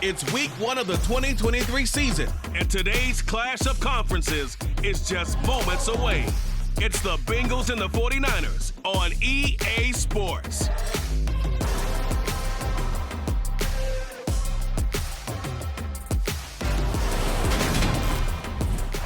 It's week 1 of the 2023 season, and today's clash of conferences is just moments away. It's the Bengals and the 49ers on EA Sports.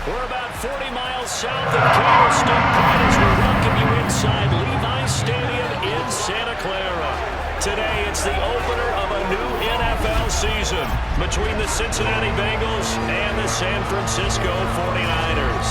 We're about 40 miles south of Candlestick Point as we welcome you inside Levi's Stadium in Santa Clara. Today, it's the opener of a new NFL season between the Cincinnati Bengals and the San Francisco 49ers.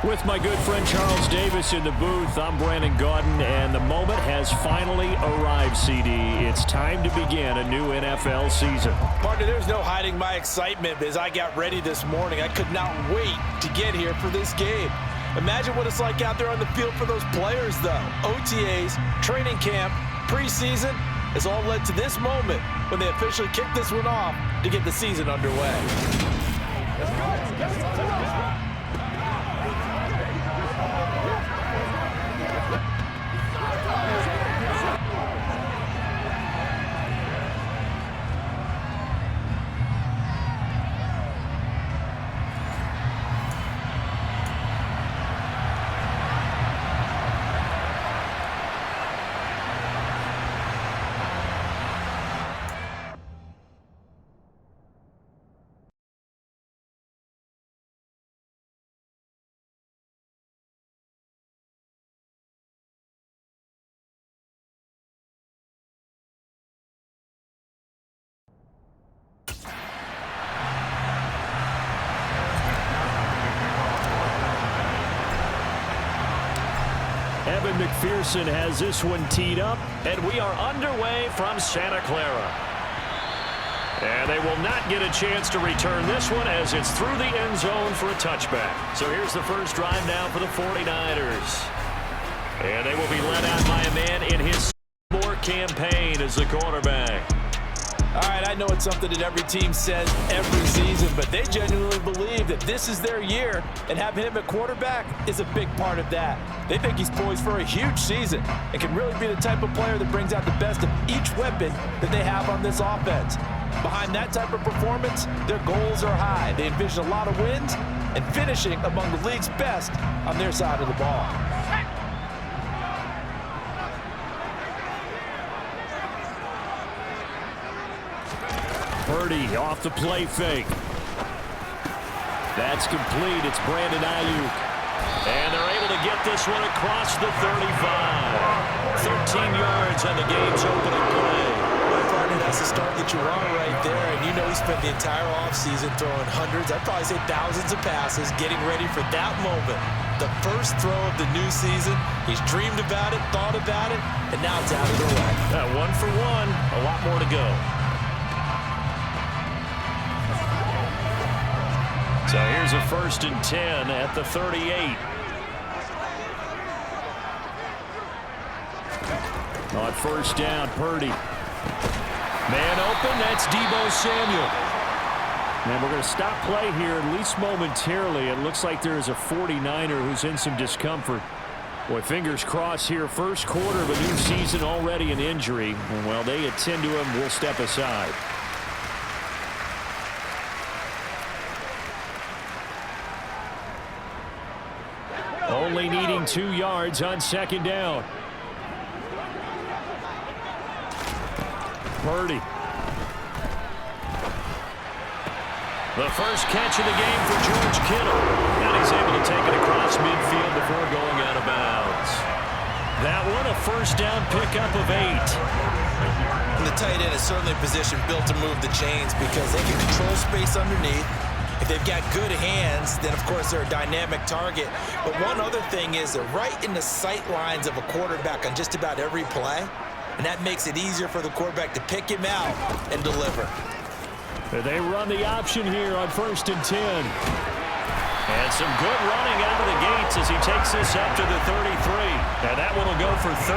With my good friend Charles Davis in the booth, I'm Brandon Gaudin, and the moment has finally arrived, CD. It's time to begin a new NFL season. Partner, there's no hiding my excitement as I got ready this morning. I could not wait to get here for this game. Imagine what it's like out there on the field for those players, though. OTAs, training camp, preseason has all led to this moment when they officially kick this one off to get the season underway. Let's go. Evan McPherson has this one teed up, and we are underway from Santa Clara. And they will not get a chance to return this one as it's through the end zone for a touchback. So here's the first drive now for the 49ers. And they will be led out by a man in his sophomore campaign as the quarterback. All right, I know it's something that every team says every season, but they genuinely believe that this is their year, and having him at quarterback is a big part of that. They think he's poised for a huge season and can really be the type of player that brings out the best of each weapon that they have on this offense. Behind that type of performance, their goals are high. They envision a lot of wins and finishing among the league's best on their side of the ball. Purdy off the play fake. That's complete. It's Brandon Ayuk. And they're able to get this one across the 35. 13 yards on the game's opening play. My partner, that's the start that you're on right there. And you know he spent the entire offseason throwing hundreds, I'd probably say thousands of passes, getting ready for that moment. The first throw of the new season. He's dreamed about it, thought about it, and now it's out of the way. 1 for 1, a lot more to go. So here's a 1st and 10 at the 38. On first down, Purdy. Man open, that's Deebo Samuel. And we're going to stop play here, at least momentarily. It looks like there is a 49er who's in some discomfort. Boy, fingers crossed here. First quarter of a new season, already an injury. And while they attend to him, we'll step aside. Only needing 2 yards on second down. Purdy. The first catch of the game for George Kittle. And he's able to take it across midfield before going out of bounds. That one, a first down pickup of 8. And the tight end is certainly a position built to move the chains because they can control space underneath. If they've got good hands, then, of course, they're a dynamic target. But one other thing is they're right in the sight lines of a quarterback on just about every play, and that makes it easier for the quarterback to pick him out and deliver. They run the option here on 1st and 10. And some good running out of the gates as he takes this up to the 33. And that one will go for 13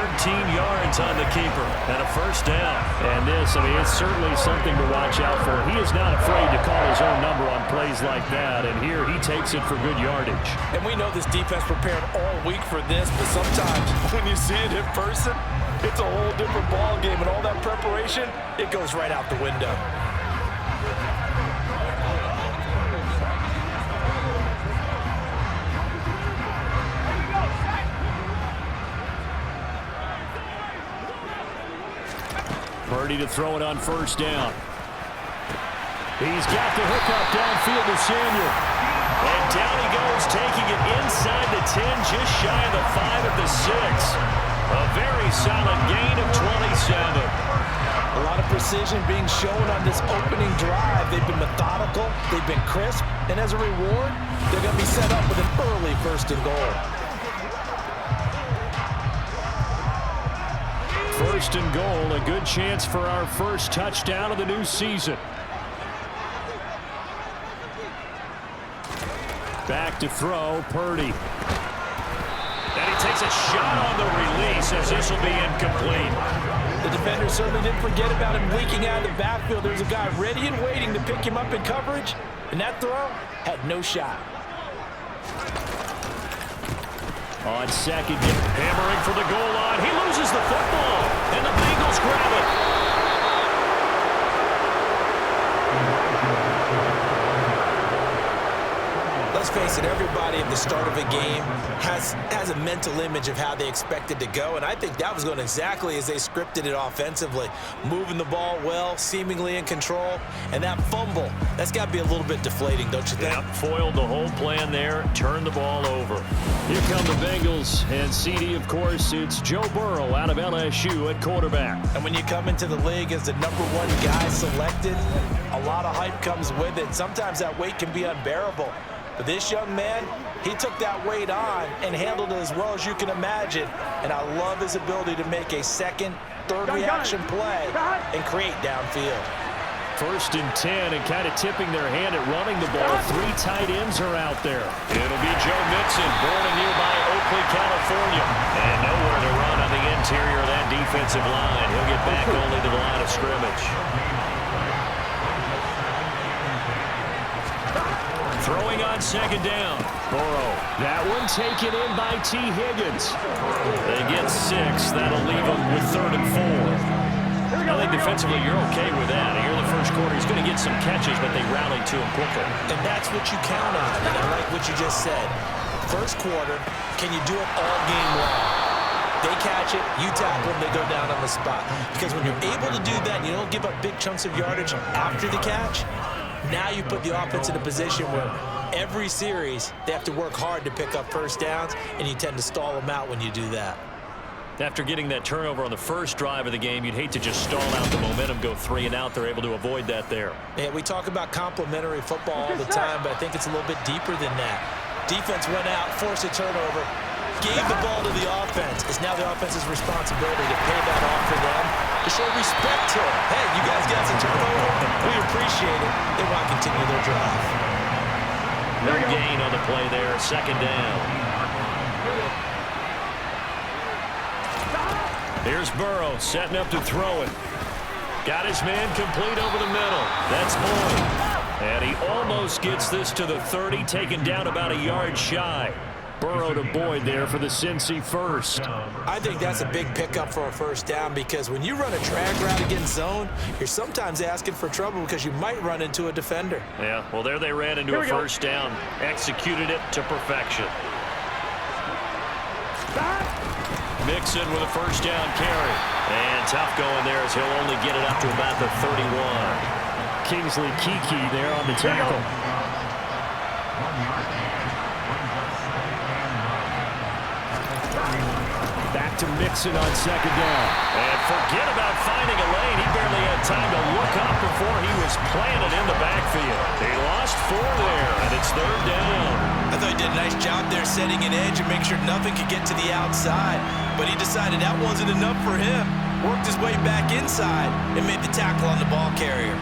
yards on the keeper and a first down. And this, I mean, it's certainly something to watch out for. He is not afraid to call his own number on plays like that. And here he takes it for good yardage. And we know this defense prepared all week for this, but sometimes when you see it in person, it's a whole different ball game. And all that preparation, it goes right out the window. Purdy to throw it on first down. He's got the hookup downfield to Samuel. And down he goes, taking it inside the 10, just shy of the 5 at the 6. A very solid gain of 27. A lot of precision being shown on this opening drive. They've been methodical, they've been crisp, and as a reward, they're going to be set up with an early first and goal. First and goal, a good chance for our first touchdown of the new season. Back to throw, Purdy. And he takes a shot on the release as this will be incomplete. The defender certainly didn't forget about him leaking out of the backfield. There's a guy ready and waiting to pick him up in coverage, and that throw had no shot. On second, hammering for the goal line. He loses the football, and the Bengals grab it. Let's face it, everybody at the start of a game has a mental image of how they expect it to go, and I think that was going exactly as they scripted it offensively. Moving the ball well, seemingly in control, and that fumble, that's got to be a little bit deflating, don't you think? Yeah, foiled the whole plan there, turned the ball over. Here come the Bengals, and CD, of course, it's Joe Burrow out of LSU at quarterback. And when you come into the league as the #1 guy selected, a lot of hype comes with it. Sometimes that weight can be unbearable. But this young man, he took that weight on and handled it as well as you can imagine. And I love his ability to make a second, third reaction play and create downfield. First and 10, and kind of tipping their hand at running the ball. 3 tight ends are out there. It'll be Joe Mixon, born in nearby Oakley, California. And nowhere to run on the interior of that defensive line. He'll get back only to the line of scrimmage. Throwing on second down. Burrow. That one taken in by T. Higgins. They get 6. That'll leave them with 3rd and 4. I think defensively you're okay with that. Here in the first quarter, he's going to get some catches, but they rallied to him quickly. And that's what you count on. And I like what you just said. First quarter, can you do it all game long? They catch it, you tackle them, they go down on the spot. Because when you're able to do that, and you don't give up big chunks of yardage after the catch, now you put the offense in a position where every series they have to work hard to pick up first downs, and you tend to stall them out when you do that. After getting that turnover on the first drive of the game, you'd hate to just stall out the momentum, go 3 and out. They're able to avoid that there. Yeah, we talk about complementary football all the time, but I think it's a little bit deeper than that. Defense went out, forced a turnover, gave the ball to the offense. It's now the offense's responsibility to pay that off for them, to show respect to them. Hey, you guys got some turnover. We appreciate it. They want to continue their drive. No gain on the play there. Second down. Here's Burrow setting up to throw it. Got his man complete over the middle. That's Boyd. And he almost gets this to the 30, taken down about a yard shy. Burrow to Boyd there for the Cincy first. I think that's a big pickup for a first down, because when you run a drag route against zone, you're sometimes asking for trouble because you might run into a defender. Yeah, well, there they ran into a first down. Executed it to perfection. Mixon with a first down carry. And tough going there as he'll only get it up to about the 31. Kingsley Kiki there on the tackle. Back to Mixon on second down. And forget about finding a lane. He barely had time to look up before he was planted in the backfield. He lost 4 there, and it's 3rd down. I thought he did a nice job there setting an edge and make sure nothing could get to the outside. But he decided that wasn't enough for him. Worked his way back inside and made the tackle on the ball carrier.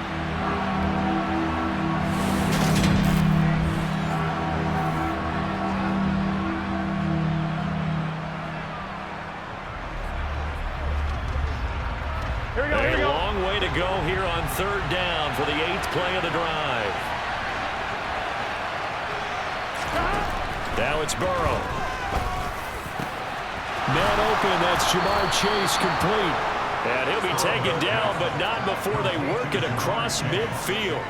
go here on third down for the 8th play of the drive. Now it's Burrow. Man open, that's Jamar Chase complete. And he'll be taken down, but not before they work it across midfield.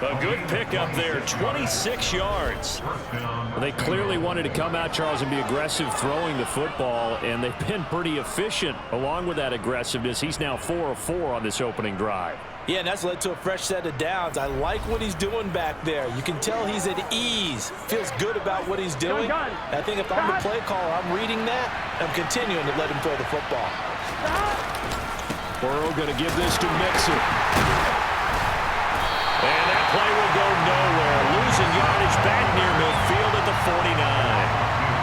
A good pickup there, 26 yards. Well, they clearly wanted to come out, Charles, and be aggressive throwing the football, and they've been pretty efficient along with that aggressiveness. He's now 4 of 4 on this opening drive. Yeah, and that's led to a fresh set of downs. I like what he's doing back there. You can tell he's at ease. Feels good about what he's doing. I think if I'm the play caller, I'm reading that. I'm continuing to let him throw the football. Burrow going to give this to Mixon. And that play will go nowhere. Losing yardage back near midfield at the 49.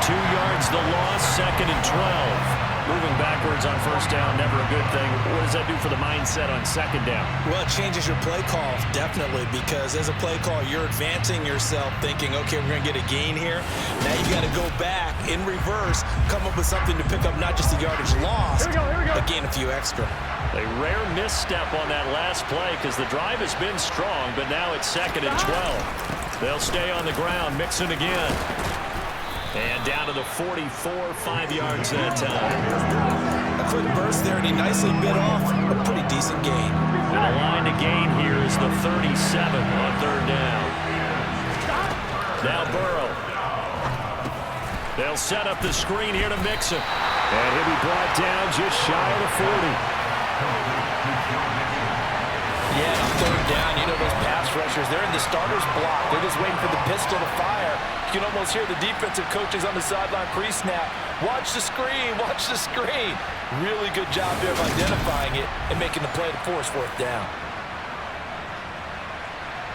2 yards the loss, 2nd and 12. Moving backwards on first down, never a good thing. What does that do for the mindset on 2nd down? Well, it changes your play call, definitely, because as a play call, you're advancing yourself thinking, okay, we're going to get a gain here. Now you got to go back in reverse, come up with something to pick up not just the yardage lost, but gain a few extra. A rare misstep on that last play because the drive has been strong, but now it's 2nd and 12. They'll stay on the ground, Mixon again. And down to the 44, 5 yards that time. A quick burst there, and he nicely bit off a pretty decent gain. And the line to gain here is the 37 on 3rd down. Now Burrow. They'll set up the screen here to Mixon. And he'll be brought down just shy of the 40. Yeah, on 3rd down, you know those pass rushers, they're in the starter's block. They're just waiting for the pistol to fire. You can almost hear the defensive coaches on the sideline pre-snap. Watch the screen, watch the screen. Really good job there of identifying it and making the play to force 4th down.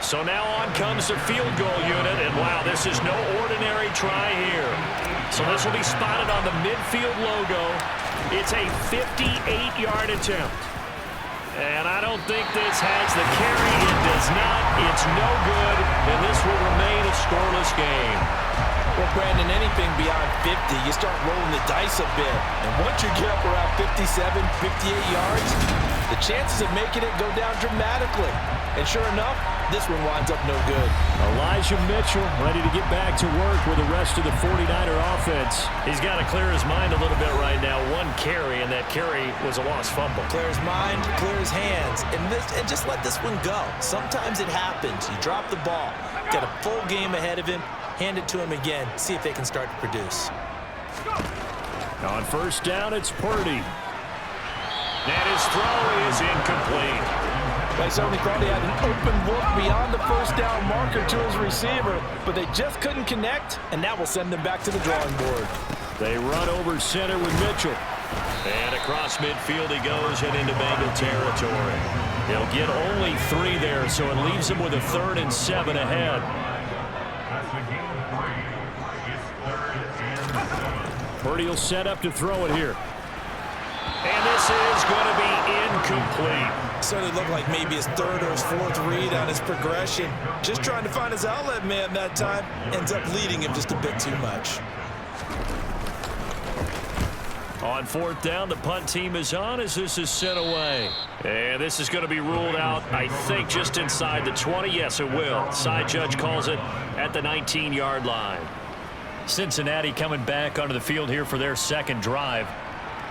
So now on comes the field goal unit, and wow, this is no ordinary try here. So this will be spotted on the midfield logo. It's a 58-yard attempt. And I don't think this has the carry. It does not. It's no good, and this will remain a scoreless game. Well, Brandon, anything beyond 50, you start rolling the dice a bit. And once you get up around 57, 58 yards, the chances of making it go down dramatically. And sure enough, this one winds up no good. Elijah Mitchell ready to get back to work with the rest of the 49er offense. He's got to clear his mind a little bit right now. 1 carry, and that carry was a lost fumble. Clear his mind, clear his hands, and just let this one go. Sometimes it happens. You drop the ball, got a full game ahead of him, hand it to him again, see if they can start to produce. On 1st down, it's Purdy. And his throw is incomplete. They certainly thought he had an open look beyond the 1st down marker to his receiver, but they just couldn't connect, and that will send them back to the drawing board. They run over center with Mitchell. And across midfield he goes and into Bengal territory. He'll get only 3 there, so it leaves him with a 3rd and 7 ahead. Purdy will set up to throw it here. And this is going to be incomplete. Certainly looked like maybe his 3rd or his 4th read on his progression. Just trying to find his outlet man that time. Ends up leading him just a bit too much. On 4th down, the punt team is on as this is sent away. And this is going to be ruled out, I think, just inside the 20. Yes, it will. Side judge calls it at the 19-yard line. Cincinnati coming back onto the field here for their 2nd drive.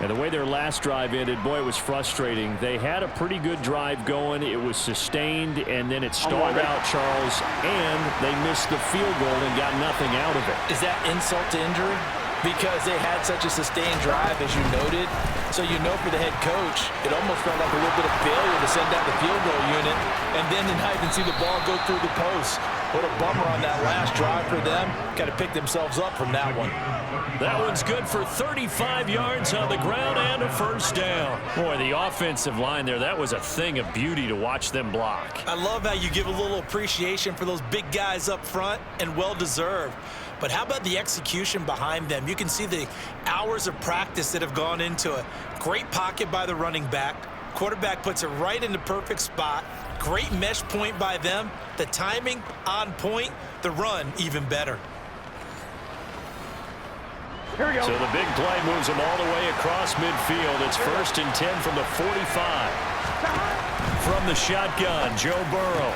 And the way their last drive ended, boy, it was frustrating. They had a pretty good drive going. It was sustained, and then it stalled out, Charles, and they missed the field goal and got nothing out of it. Is that insult to injury? Because they had such a sustained drive, as you noted. So you know for the head coach, it almost felt like a little bit of failure to send out the field goal unit, and then to not even see the ball go through the post. What a bummer on that last drive for them. Got to pick themselves up from that one. That one's good for 35 yards on the ground and a 1st down. Boy, the offensive line there, that was a thing of beauty to watch them block. I love how you give a little appreciation for those big guys up front, and well-deserved. But how about the execution behind them? You can see the hours of practice that have gone into it. Great pocket by the running back. Quarterback puts it right in the perfect spot. Great mesh point by them. The timing on point. The run even better. Here we go. So the big play moves them all the way across midfield. It's 1st and 10 from the 45. From the shotgun, Joe Burrow.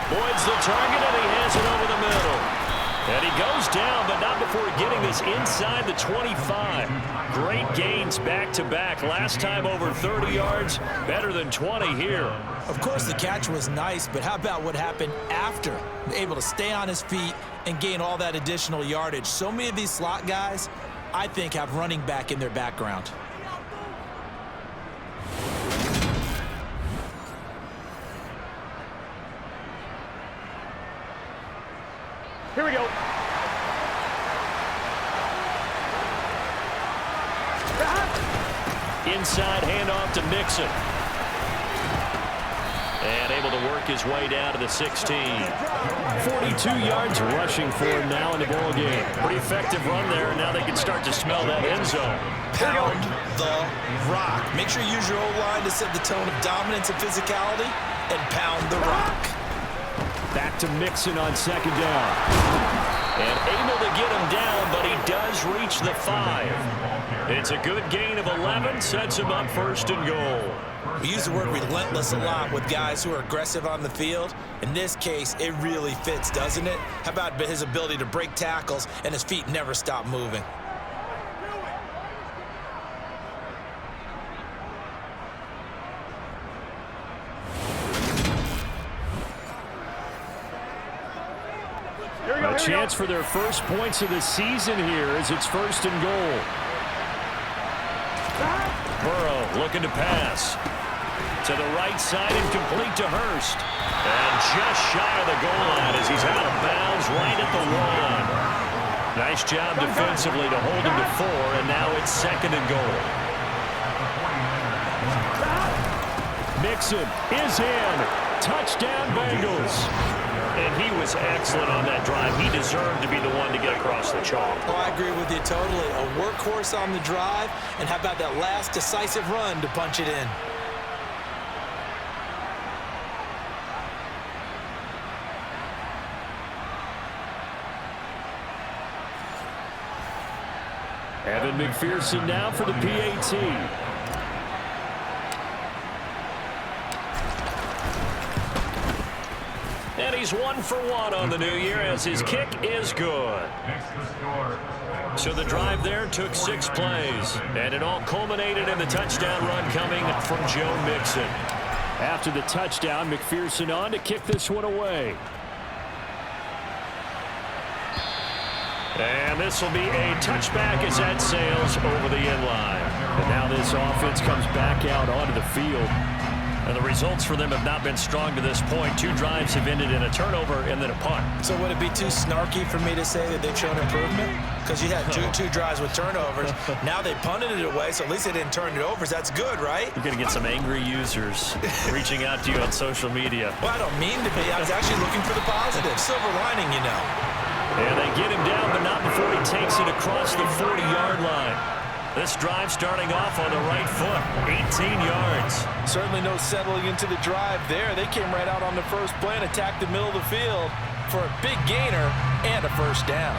Boyd's the target, and he has it over the middle. And he goes down, but not before getting this inside the 25. Great gains back-to-back. Last time over 30 yards, better than 20 here. Of course, the catch was nice, but how about what happened after? Able to stay on his feet and gain all that additional yardage. So many of these slot guys, I think, have running back in their background. Here we go. Inside handoff to Mixon. And able to work his way down to the 16. 42 yards rushing for him now in the ball game. Pretty effective run there, and now they can start to smell that end zone. Pound the rock. Make sure you use your O-line to set the tone of dominance and physicality, and pound the rock. Back to Mixon on second down. And able to get him down, but he does reach the 5. It's a good gain of 11, sets him up first and goal. We use the word relentless a lot with guys who are aggressive on the field. In this case, it really fits, doesn't it? How about his ability to break tackles and his feet never stop moving? A chance for their first points of the season here as it's first and goal. Burrow looking to pass. To the right side and complete to Hurst. And just shy of the goal line as he's out of bounds right at the 1. Nice job defensively to hold him to 4, and now it's second and goal. Mixon is in. Touchdown, Bengals. And he was excellent on that drive. He deserved to be the one to get across the chalk. Oh, I agree with you totally. A workhorse on the drive, and how about that last decisive run to punch it in? Evan McPherson now for the PAT. And he's 1 for 1 on the new year as his kick is good. So the drive there took 6 plays, and it all culminated in the touchdown run coming from Joe Mixon. After the touchdown, McPherson on to kick this one away. And this will be a touchback as that sails over the inline. And now this offense comes back out onto the field. And the results for them have not been strong to this point. 2 drives have ended in a turnover and then a punt. So would it be too snarky for me to say that they've shown improvement? Because you had two drives with turnovers. Now they punted it away, so at least they didn't turn it over. So that's good, right? You're going to get some angry users reaching out to you on social media. Well, I don't mean to be. I was actually looking for the positive. Silver lining, you know. And they get him down, but not before he takes it across the 40-yard line. This drive starting off on the right foot, 18 yards. Certainly no settling into the drive there. They came right out on the first play and attacked the middle of the field for a big gainer and a first down.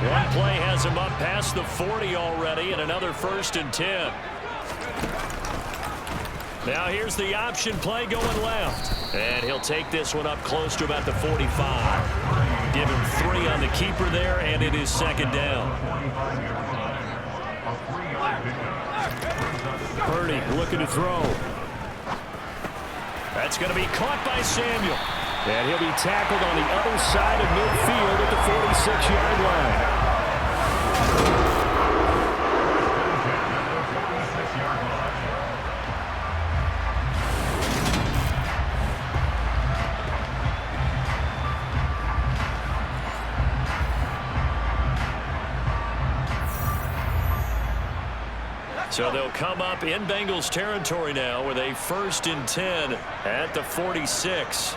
One play has him up past the 40 already, and another 1st and 10. Now here's the option play going left. And he'll take this one up close to about the 45. Give him 3 on the keeper there, and it is second down. Purdy looking to throw. That's going to be caught by Samuel. And he'll be tackled on the other side of midfield at the 46-yard line. So they'll come up in Bengals territory now with a 1st and 10 at the 46.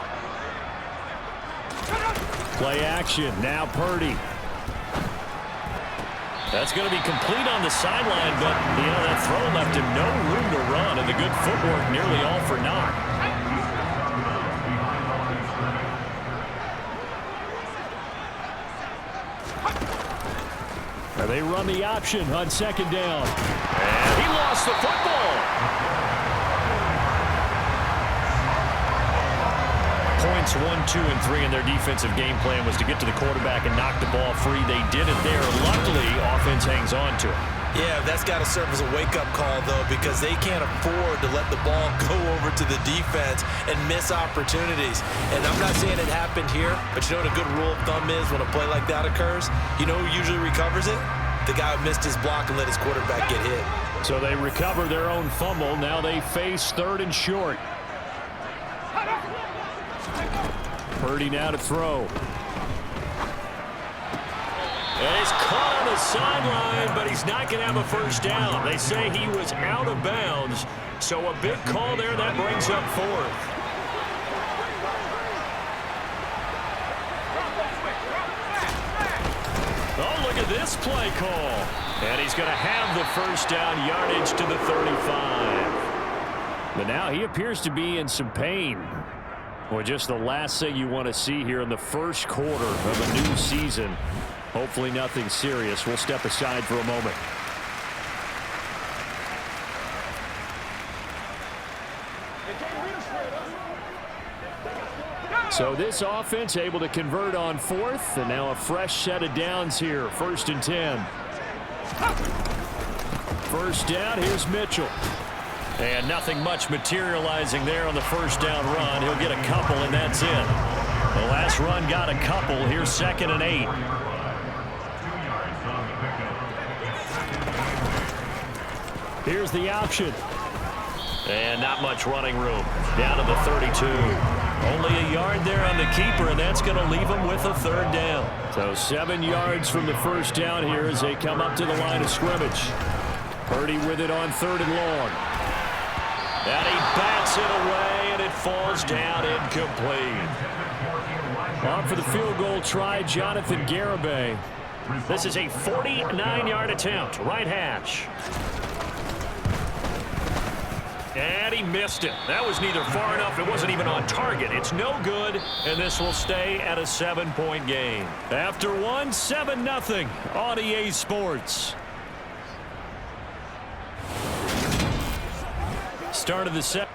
Play action. Now Purdy. That's going to be complete on the sideline, but, that throw left him no room to run, and the good footwork nearly all for naught. They run the option on second down. And he lost the football. Points 1, 2, and 3 in their defensive game plan was to get to the quarterback and knock the ball free. They did it there. Luckily, offense hangs on to it. Yeah, that's got to serve as a wake-up call, though, because they can't afford to let the ball go over to the defense and miss opportunities. And I'm not saying it happened here, but you know what a good rule of thumb is when a play like that occurs? You know who usually recovers it? The guy who missed his block and let his quarterback get hit. So they recover their own fumble. Now they face 3rd and short. Purdy now to throw. And he's caught on the sideline, but he's not going to have a first down. They say he was out of bounds, so a big call there. That brings up 4th. Oh, look at this play call. And he's going to have the first down, yardage to the 35. But now he appears to be in some pain. Well, just the last thing you want to see here in the first quarter of a new season. Hopefully nothing serious. We'll step aside for a moment. So this offense able to convert on 4th, and now a fresh set of downs here. 1st and 10. First down, here's Mitchell. And nothing much materializing there on the first down run. He'll get a couple, and that's it. The last run got a couple. Here's 2nd and 8. Here's the option. And not much running room. Down to the 32. Only a yard there on the keeper, and that's going to leave him with a 3rd down. So 7 yards from the first down here as they come up to the line of scrimmage. Purdy with it on 3rd and long. And he bats it away, and it falls down incomplete. On for the field goal try, Jonathan Garibay. This is a 49-yard attempt, right hash. And he missed it. That was neither far enough. It wasn't even on target. It's no good, and this will stay at a 7-point game. After one, 7-0 on EA Sports. Start of the set.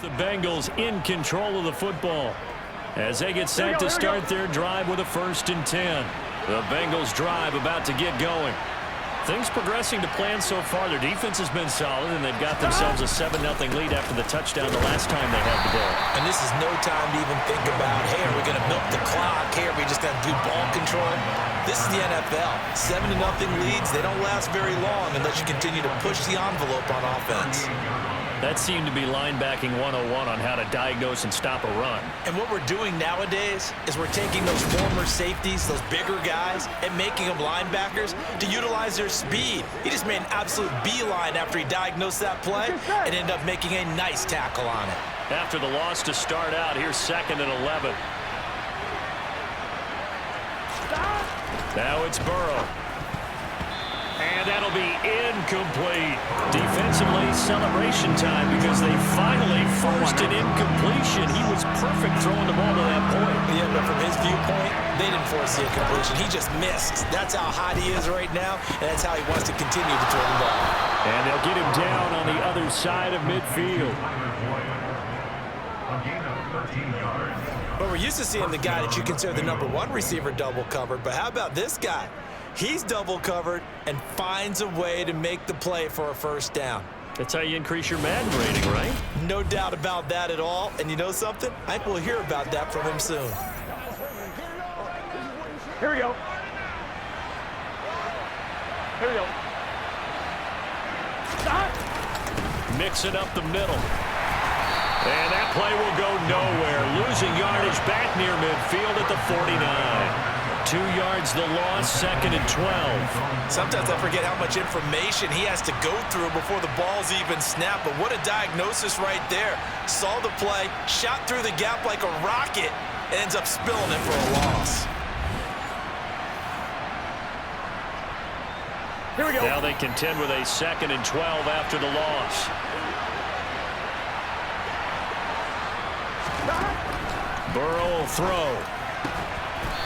The Bengals in control of the football as they get set to start their drive with a 1st and 10. The Bengals drive about to get going. Things progressing to plan so far. Their defense has been solid, and they've got themselves a 7-0 lead after the touchdown the last time they had the ball. And this is no time to even think about, hey, are we going to milk the clock? Hey, are we just going to do ball control? This is the NFL. 7-0 leads, they don't last very long unless you continue to push the envelope on offense. That seemed to be linebacking 101 on how to diagnose and stop a run. And what we're doing nowadays is we're taking those former safeties, those bigger guys, and making them linebackers to utilize their speed. He just made an absolute beeline after he diagnosed that play and ended up making a nice tackle on it. After the loss to start out, here's 2nd and 11. Now it's Burrow. And that'll be incomplete. Defensively, celebration time because they finally forced an incompletion. He was perfect throwing the ball to that point. Yeah, but from his viewpoint, they didn't force the incompletion. He just missed. That's how hot he is right now, and that's how he wants to continue to throw the ball. And they'll get him down on the other side of midfield. But we're used to seeing the guy that you consider the #1 receiver double covered, but how about this guy? He's double covered and finds a way to make the play for a 1st down. That's how you increase your Madden rating, right? No doubt about that at all. And you know something? I think we'll hear about that from him soon. Here we go. Here we go. Stop. Mix it up the middle. And that play will go nowhere. Losing yardage back near midfield at the 49. 2 yards the loss, 2nd and 12. Sometimes I forget how much information he has to go through before the ball's even snapped. But what a diagnosis right there. Saw the play, shot through the gap like a rocket, and ends up spilling it for a loss. Here we go. Now they contend with a 2nd and 12 after the loss. Burrow will throw.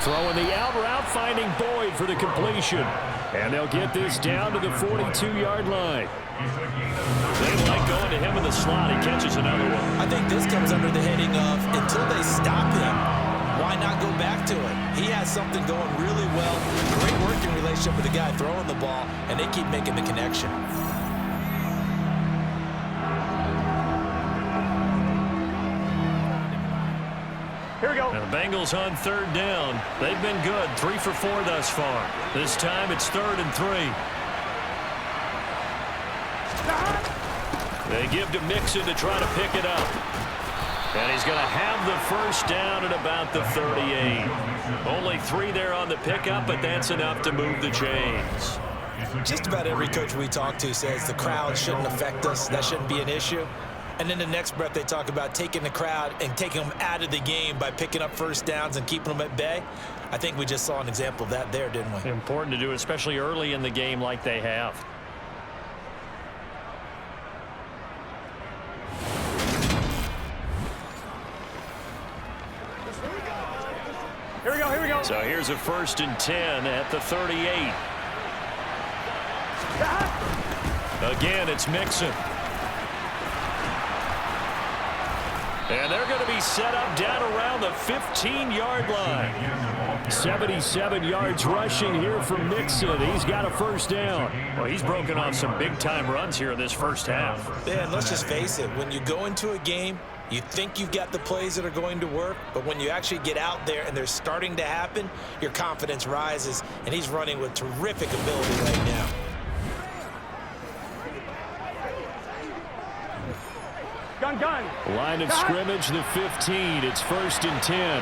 Throwing the out route, finding Boyd for the completion. And they'll get this down to the 42-yard line. They like going to him in the slot. He catches another one. I think this comes under the heading of until they stop him, why not go back to it? He has something going really well. Great working relationship with the guy throwing the ball, and they keep making the connection. Here we go. Now the Bengals on 3rd down. They've been good, 3 for 4 thus far. This time it's 3rd and 3. They give to Mixon to try to pick it up. And he's going to have the 1st down at about the 38. Only 3 there on the pickup, but that's enough to move the chains. Just about every coach we talk to says the crowd shouldn't affect us. That shouldn't be an issue. And then the next breath they talk about taking the crowd and taking them out of the game by picking up 1st downs and keeping them at bay. I think we just saw an example of that there, didn't we? Important to do, especially early in the game like they have. Here we go. Here we go. So here's a 1st and 10 at the 38. Again, it's Mixon. And they're going to be set up down around the 15-yard line. 77 yards rushing here from Mixon. He's got a 1st down. Well, he's broken off some big-time runs here in this 1st half. Yeah, and let's just face it. When you go into a game, you think you've got the plays that are going to work, but when you actually get out there and they're starting to happen, your confidence rises, and he's running with terrific ability right now. Gun. Line of scrimmage, the 15. It's 1st and 10.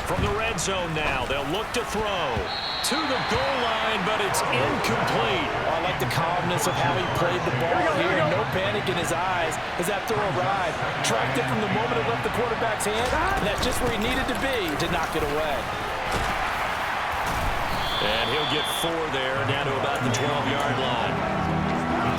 From the red zone now, they'll look to throw. To the goal line, but it's incomplete. I like the calmness of how he played the ball here. No panic in his eyes as that throw arrived. Tracked it from the moment it left the quarterback's hand, and that's just where he needed to be to knock it away. And he'll get 4 there, down to about the 12-yard line.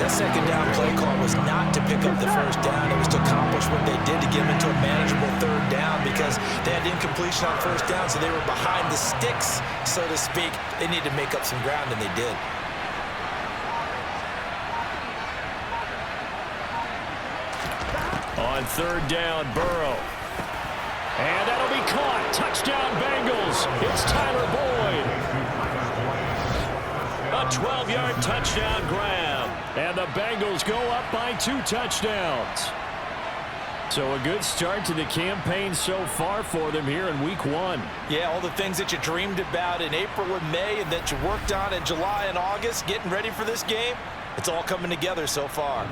That 2nd down play call was not to pick up the 1st down. It was to accomplish what they did to get them into a manageable 3rd down because they had incompletion on 1st down, so they were behind the sticks, so to speak. They needed to make up some ground, and they did. On third down, Burrow. And that'll be caught. Touchdown, Bengals. It's Tyler Boyd. A 12-yard touchdown grab. And the Bengals go up by 2 touchdowns. So a good start to the campaign so far for them here in week 1. Yeah, all the things that you dreamed about in April and May and that you worked on in July and August, getting ready for this game, it's all coming together so far.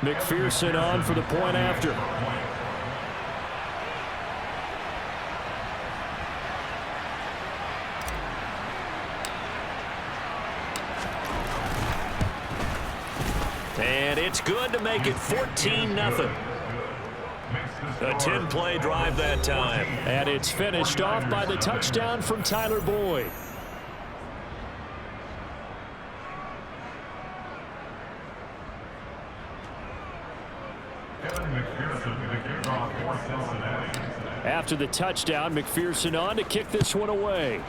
McPherson on for the point after. And it's good to make it 14-0. A 10-play drive that time. And it's finished off by the touchdown from Tyler Boyd. After the touchdown, McPherson on to kick this one away.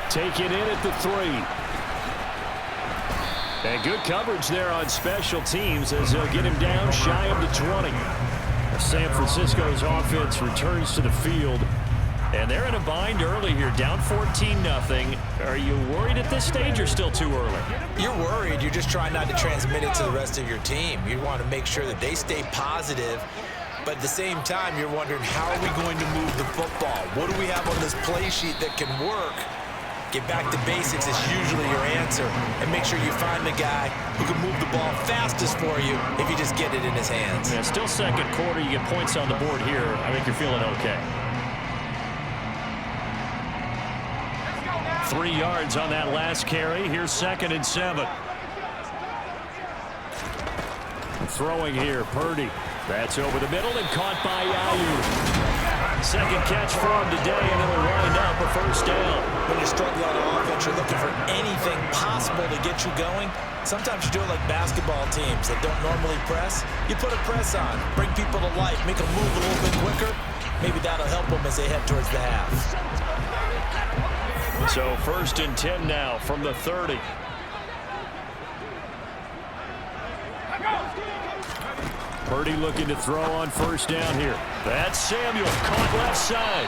Taken in at the 3. And good coverage there on special teams as they'll get him down shy of the 20. San Francisco's offense returns to the field. And they're in a bind early here, down 14-0. Are you worried at this stage or still too early? You're worried. You're just trying not to transmit it to the rest of your team. You want to make sure that they stay positive. But at the same time, you're wondering, how are we going to move the football? What do we have on this play sheet that can work? Get back to basics is usually your answer. And make sure you find the guy who can move the ball fastest for you if you just get it in his hands. Yeah, still second quarter. You get points on the board here. I think you're feeling okay. 3 yards on that last carry. Here's 2nd and 7. Throwing here, Purdy. That's over the middle and caught by Aiyuk. Second catch for him today, and it'll wind up a first down. When you struggle on offense, you're looking for anything possible to get you going. Sometimes you do it like basketball teams that don't normally press. You put a press on, bring people to life, make them move a little bit quicker. Maybe that'll help them as they head towards the half. So 1st and 10 now from the 30. Purdy looking to throw on first down here. That's Samuel, caught left side.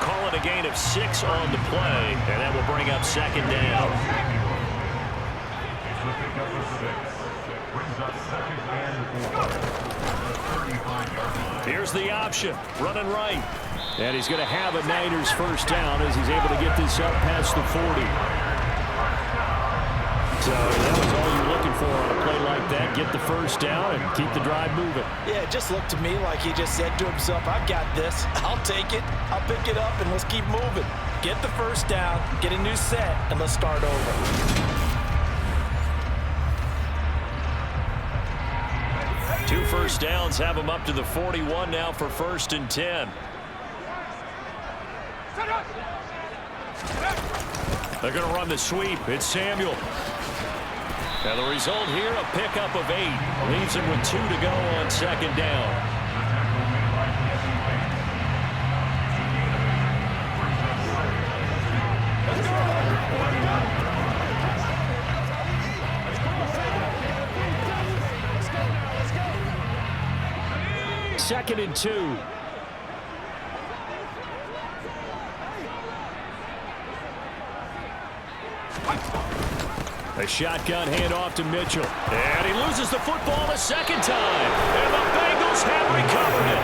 Call it a gain of 6 on the play, and that will bring up 2nd down. Here's the option, running right. And he's going to have a Niners first down as he's able to get this up past the 40. So that was all you're looking for on a play like that. Get the first down and keep the drive moving. Yeah, it just looked to me like he just said to himself, I've got this. I'll take it. I'll pick it up, and let's keep moving. Get the first down, get a new set, and let's start over. Two first downs have him up to the 41 now for 1st and 10. They're going to run the sweep. It's Samuel. And the result here, a pickup of 8. Leaves him with 2 to go on 2nd down. Second and 2. A shotgun handoff to Mitchell. And he loses the football a 2nd time. And the Bengals have recovered it.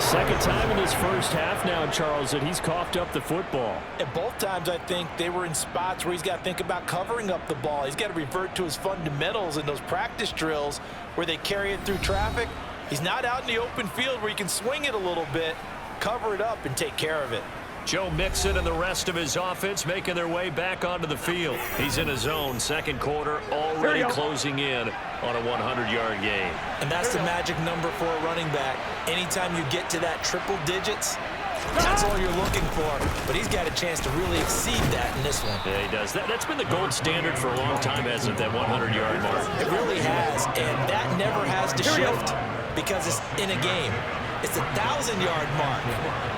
2nd time in this first half now, Charles, that he's coughed up the football. And both times I think they were in spots where he's got to think about covering up the ball. He's got to revert to his fundamentals in those practice drills where they carry it through traffic. He's not out in the open field where he can swing it a little bit, cover it up, and take care of it. Joe Mixon and the rest of his offense making their way back onto the field. He's in his zone, 2nd quarter, already closing in on a 100-yard game. And that's the magic number for a running back. Anytime you get to that triple digits, that's all you're looking for. But he's got a chance to really exceed that in this one. Yeah, he does. That's been the gold standard for a long time, hasn't it, that 100-yard mark? It really has, and that never has to shift because it's in a game. It's a 1,000-yard mark.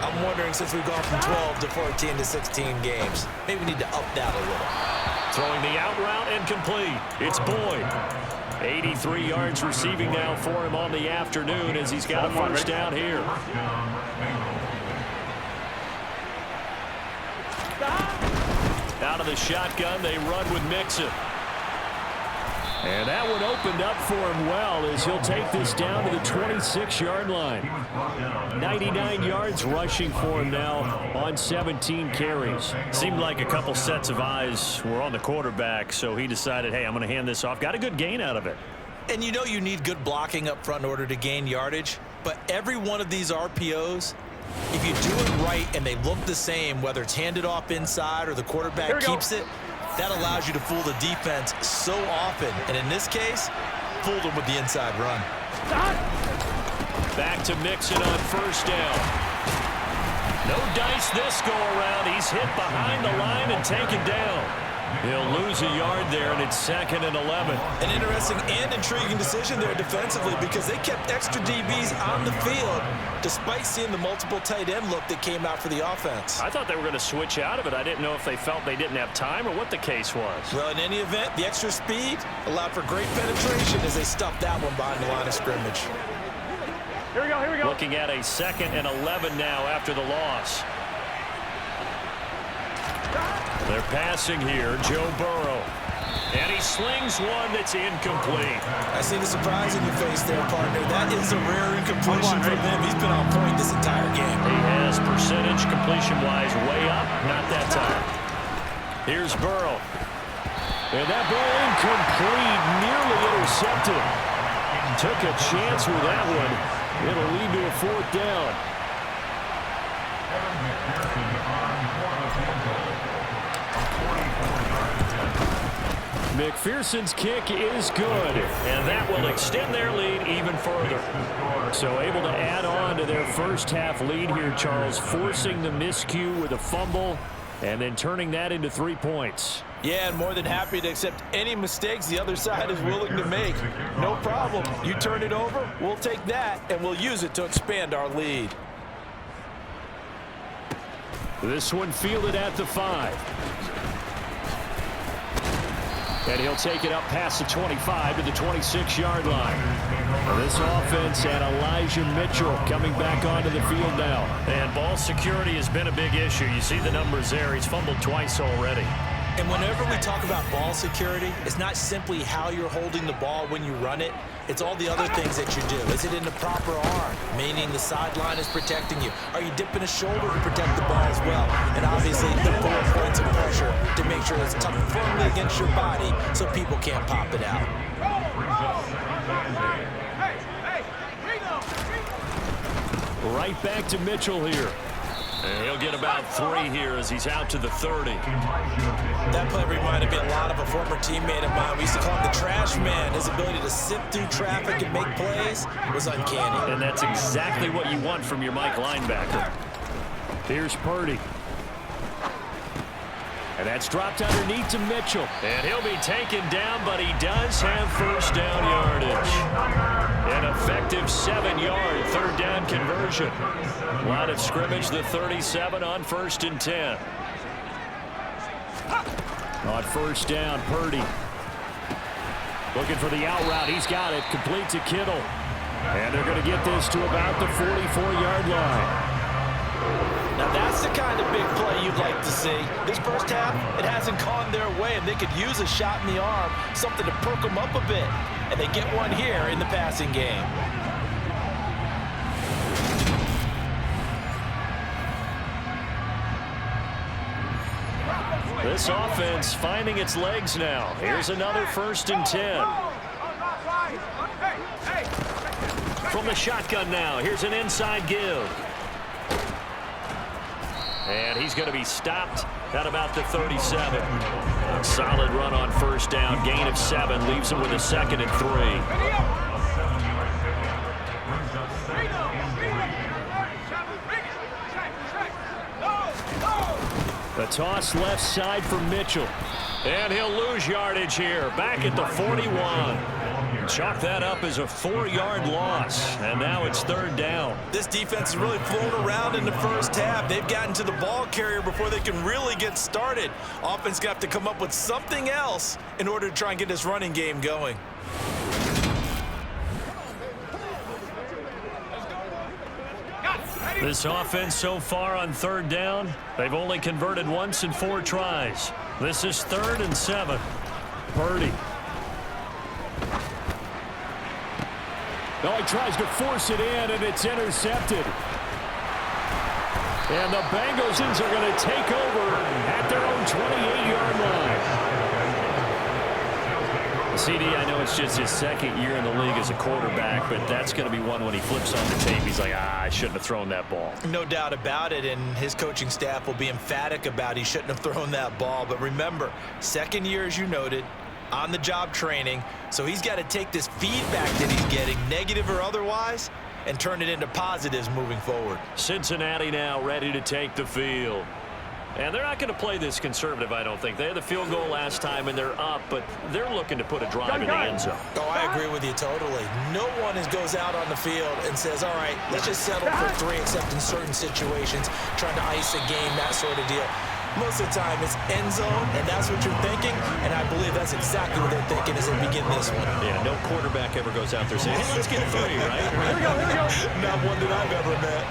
I'm wondering, since we've gone from 12 to 14 to 16 games, maybe we need to up that a little. Throwing the out route and complete. It's Boyd. 83 yards receiving now for him on the afternoon as he's got a first down here. Out of the shotgun, they run with Mixon. And that one opened up for him well as he'll take this down to the 26-yard line. 99 yards rushing for him now on 17 carries. Seemed like a couple sets of eyes were on the quarterback, so he decided, hey, I'm going to hand this off. Got a good gain out of it. And you know you need good blocking up front in order to gain yardage, but every one of these RPOs, if you do it right and they look the same, whether it's handed off inside or the quarterback keeps it, that allows you to fool the defense so often. And in this case, fooled them with the inside run. Back to Mixon on first down. No dice this go around. He's hit behind the line and taken down. He'll lose a yard there, and it's 2nd and 11. An interesting and intriguing decision there defensively because they kept extra DBs on the field despite seeing the multiple tight end look that came out for the offense. I thought they were going to switch out of it. I didn't know if they felt they didn't have time or what the case was. Well, in any event, the extra speed allowed for great penetration as they stuffed that one behind the line of scrimmage. Here we go, here we go. Looking at a 2nd and 11 now after the loss. They're passing here, Joe Burrow. And he slings one that's incomplete. I see the surprise in your face there, partner. That is a rare incompletion from him. He's been on point this entire game. He has percentage completion-wise way up, not that time. Here's Burrow. And that ball incomplete, nearly intercepted. Took a chance with that one. It'll lead to a 4th down. McPherson's kick is good, and that will extend their lead even further. So able to add on to their first half lead here, Charles, forcing the miscue with a fumble and then turning that into 3 points. Yeah, and more than happy to accept any mistakes the other side is willing to make. No problem. You turn it over, we'll take that, and we'll use it to expand our lead. This one fielded at the 5. And he'll take it up past the 25 to the 26-yard line. This offense and Elijah Mitchell coming back onto the field now. And ball security has been a big issue. You see the numbers there. He's fumbled twice already. And whenever we talk about ball security, it's not simply how you're holding the ball when you run it. It's all the other things that you do. Is it in the proper arm, meaning the sideline is protecting you? Are you dipping a shoulder to protect the ball as well? And obviously the 4 points of pressure to make sure it's tucked firmly against your body so people can't pop it out. Right back to Mitchell here. And he'll get about 3 here as he's out to the 30. That play reminded me a lot of a former teammate of mine. We used to call him the trash man. His ability to sift through traffic and make plays was uncanny. And that's exactly what you want from your Mike linebacker. Here's Purdy. And that's dropped underneath to Mitchell. And he'll be taken down, but he does have first down yardage. An effective 7-yard third down conversion. Line of scrimmage, the 37 on 1st and 10. On first down, Purdy. Looking for the out route. He's got it. Complete to Kittle. And they're going to get this to about the 44-yard line. Now that's the kind of big play you'd like to see. This first half, it hasn't gone their way, and they could use a shot in the arm, something to perk them up a bit. And they get one here in the passing game. This offense finding its legs now. Here's another 1st and 10. From the shotgun now, here's an inside give. And he's going to be stopped at about the 37. Solid run on first down. Gain of 7. Leaves him with a 2nd and 3. The toss left side for Mitchell. And he'll lose yardage here. Back at the 41. Chalk that up as a 4-yard loss, and now it's 3rd down. This defense has really flown around in the first half. They've gotten to the ball carrier before they can really get started. Offense got to come up with something else in order to try and get this running game going. This offense so far on 3rd down, they've only converted once in 4 tries. This is 3rd and 7. Purdy. Oh, he tries to force it in, and it's intercepted. And the Bengals are going to take over at their own 28-yard line. CD, I know it's just his 2nd year in the league as a quarterback, but that's going to be one when he flips on the tape. He's like, I shouldn't have thrown that ball. No doubt about it, and his coaching staff will be emphatic about he shouldn't have thrown that ball. But remember, 2nd year, as you noted, on-the-job training, so he's got to take this feedback that he's getting, negative or otherwise, and turn it into positives moving forward. Cincinnati now ready to take the field. And they're not going to play this conservative, I don't think. They had the field goal last time, and they're up, but they're looking to put a drive in the end zone. Oh, I agree with you totally. No one goes out on the field and says, all right, let's just settle for 3, except in certain situations, trying to ice a game, that sort of deal. Most of the time, it's end zone, and that's what you're thinking, and I believe that's exactly what they're thinking as they begin this one. Yeah, no quarterback ever goes out there saying, hey, let's get 3, right? Here we go, here we go. Not one that I've ever met.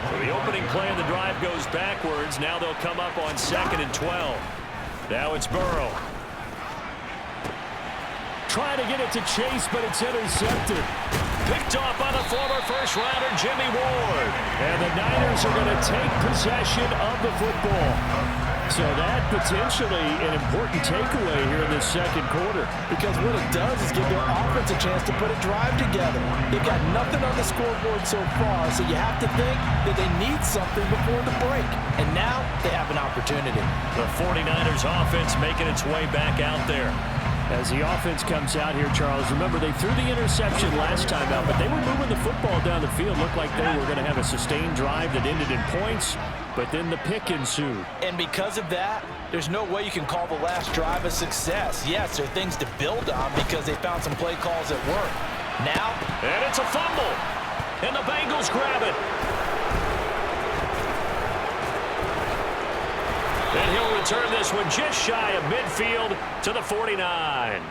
So the opening play of the drive goes backwards. Now they'll come up on 2nd and 12. Now it's Burrow. Trying to get it to Chase, but it's intercepted. Picked off by the former first-rounder Jimmy Ward. And the Niners are going to take possession of the football. So that potentially an important takeaway here in this 2nd quarter. Because what it does is give their offense a chance to put a drive together. They've got nothing on the scoreboard so far, so you have to think that they need something before the break. And now they have an opportunity. The 49ers offense making its way back out there. As the offense comes out here, Charles, remember they threw the interception last time out, but they were moving the football down the field. Looked like they were going to have a sustained drive that ended in points, but then the pick ensued. And because of that, there's no way you can call the last drive a success. Yes, there are things to build on because they found some play calls that work. Now, and it's a fumble, and the Bengals grab it. And he'll return this one just shy of midfield to the 49.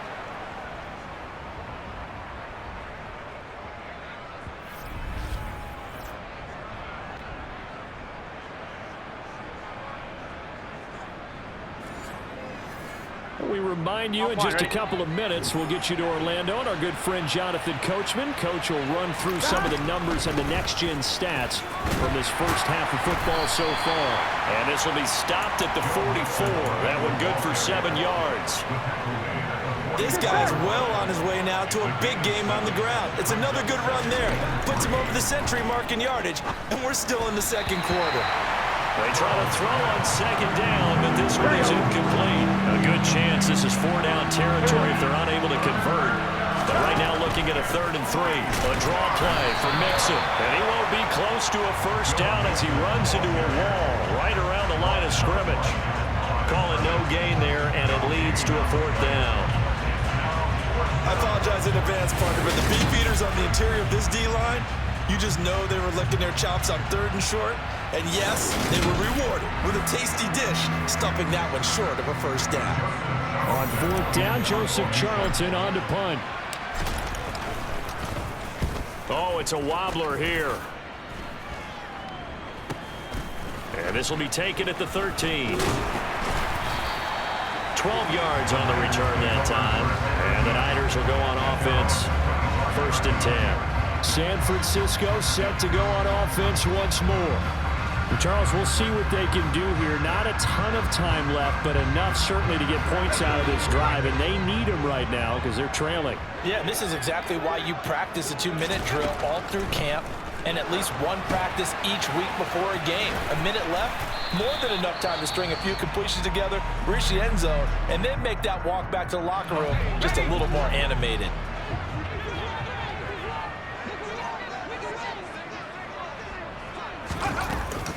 We remind you in just a couple of minutes, we'll get you to Orlando, and our good friend Jonathan Coachman. Coach will run through some of the numbers and the next-gen stats from this first half of football so far. And this will be stopped at the 44. That one good for 7 yards. This guy's well on his way now to a big game on the ground. It's another good run there. Puts him over the century mark in yardage, and we're still in the 2nd quarter. They try to throw on 2nd down, but this one is incomplete. A good chance this is 4-down territory if they're unable to convert. But right now looking at a 3rd and 3. A draw play for Mixon. And he won't be close to a first down as he runs into a wall right around the line of scrimmage. Call it no gain there, and it leads to a 4th down. I apologize in advance, partner, but the beef eaters on the interior of this D-line, you just know they were licking their chops on 3rd and short. And yes, they were rewarded with a tasty dish, stuffing that one short of a first down. On 4th down, Joseph Charlton on to punt. Oh, it's a wobbler here. And this will be taken at the 13. 12 yards on the return that time. And the Niners will go on offense, 1st and 10. San Francisco set to go on offense once more. Charles, we'll see what they can do here. Not a ton of time left, but enough certainly to get points out of this drive, and they need them right now because they're trailing. Yeah, and this is exactly why you practice a 2-minute drill all through camp and at least one practice each week before a game. A minute left, more than enough time to string a few completions together, reach the end zone, and then make that walk back to the locker room just a little more animated.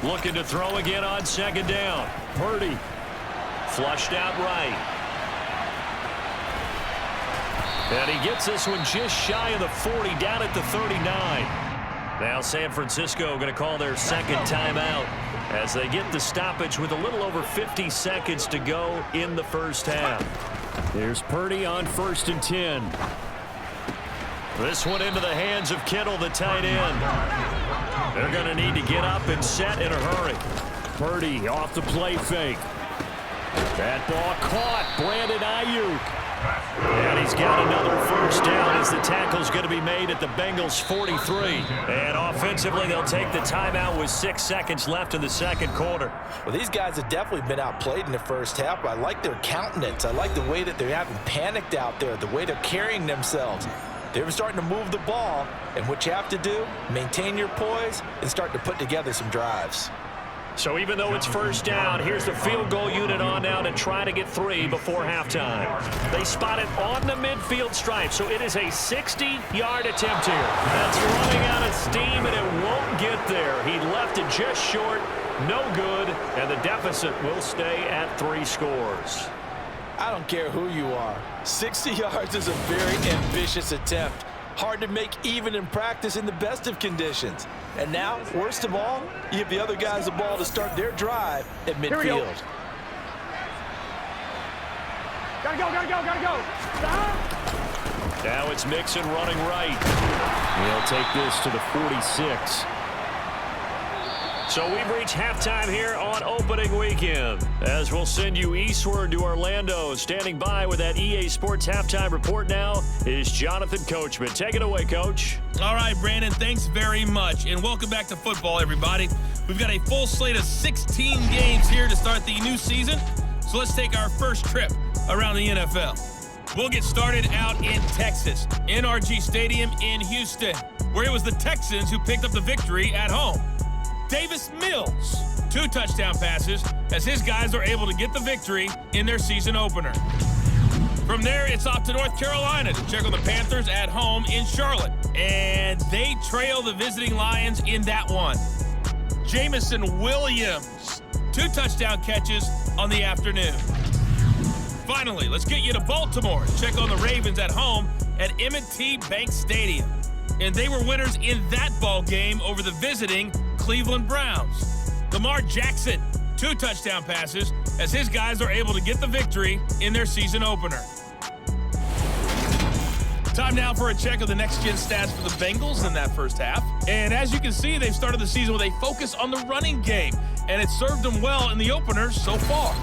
Looking to throw again on 2nd down. Purdy. Flushed out right. And he gets this one just shy of the 40, down at the 39. Now San Francisco going to call their second timeout as they get the stoppage with a little over 50 seconds to go in the first half. Here's Purdy on 1st and 10. This one into the hands of Kittle, the tight end. They're going to need to get up and set in a hurry. Purdy off the play fake. That ball caught. Brandon Ayuk. And he's got another first down as the tackle's going to be made at the Bengals' 43. And offensively, they'll take the timeout with 6 seconds left in the second quarter. Well, these guys have definitely been outplayed in the first half. I like their countenance. I like the way that they haven't panicked out there, the way they're carrying themselves. They're starting to move the ball, and what you have to do, maintain your poise and start to put together some drives. So even though it's first down, here's the field goal unit on now to try to get 3 before halftime. They spot it on the midfield stripe, so it is a 60-yard attempt here. That's running out of steam, and it won't get there. He left it just short, no good, and the deficit will stay at 3 scores. I don't care who you are. 60 yards is a very ambitious attempt. Hard to make even in practice in the best of conditions. And now, worst of all, you give the other guys the ball to start their drive at midfield. Gotta go. Stop. Now it's Mixon running right. He'll take this to the 46. So we've reached halftime here on opening weekend, as we'll send you eastward to Orlando. Standing by with that EA Sports halftime report now is Jonathan Coachman. Take it away, Coach. All right, Brandon, thanks very much, and welcome back to football, everybody. We've got a full slate of 16 games here to start the new season, so let's take our first trip around the NFL. We'll get started out in Texas, NRG Stadium in Houston, where it was the Texans who picked up the victory at home. Davis Mills, 2 touchdown passes as his guys are able to get the victory in their season opener. From there, it's off to North Carolina to check on the Panthers at home in Charlotte. And they trail the visiting Lions in that one. Jamison Williams, 2 touchdown catches on the afternoon. Finally, let's get you to Baltimore to check on the Ravens at home at M&T Bank Stadium. And they were winners in that ball game over the visiting Cleveland Browns. Lamar Jackson, 2 touchdown passes as his guys are able to get the victory in their season opener. Time now for a check of the next-gen stats for the Bengals in that first half. And as you can see, they've started the season with a focus on the running game, and it served them well in the opener so far.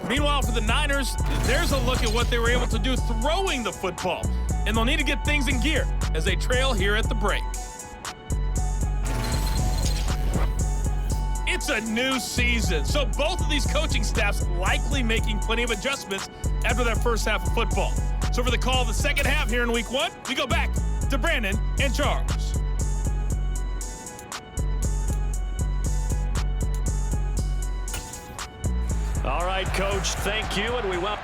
Meanwhile, for the Niners, there's a look at what they were able to do throwing the football, and they'll need to get things in gear as they trail here at the break. It's a new season, so both of these coaching staffs likely making plenty of adjustments after that first half of football. So for the call of the second half here in Week 1, we go back to Brandon and Charles. All right, Coach, thank you, and we welcome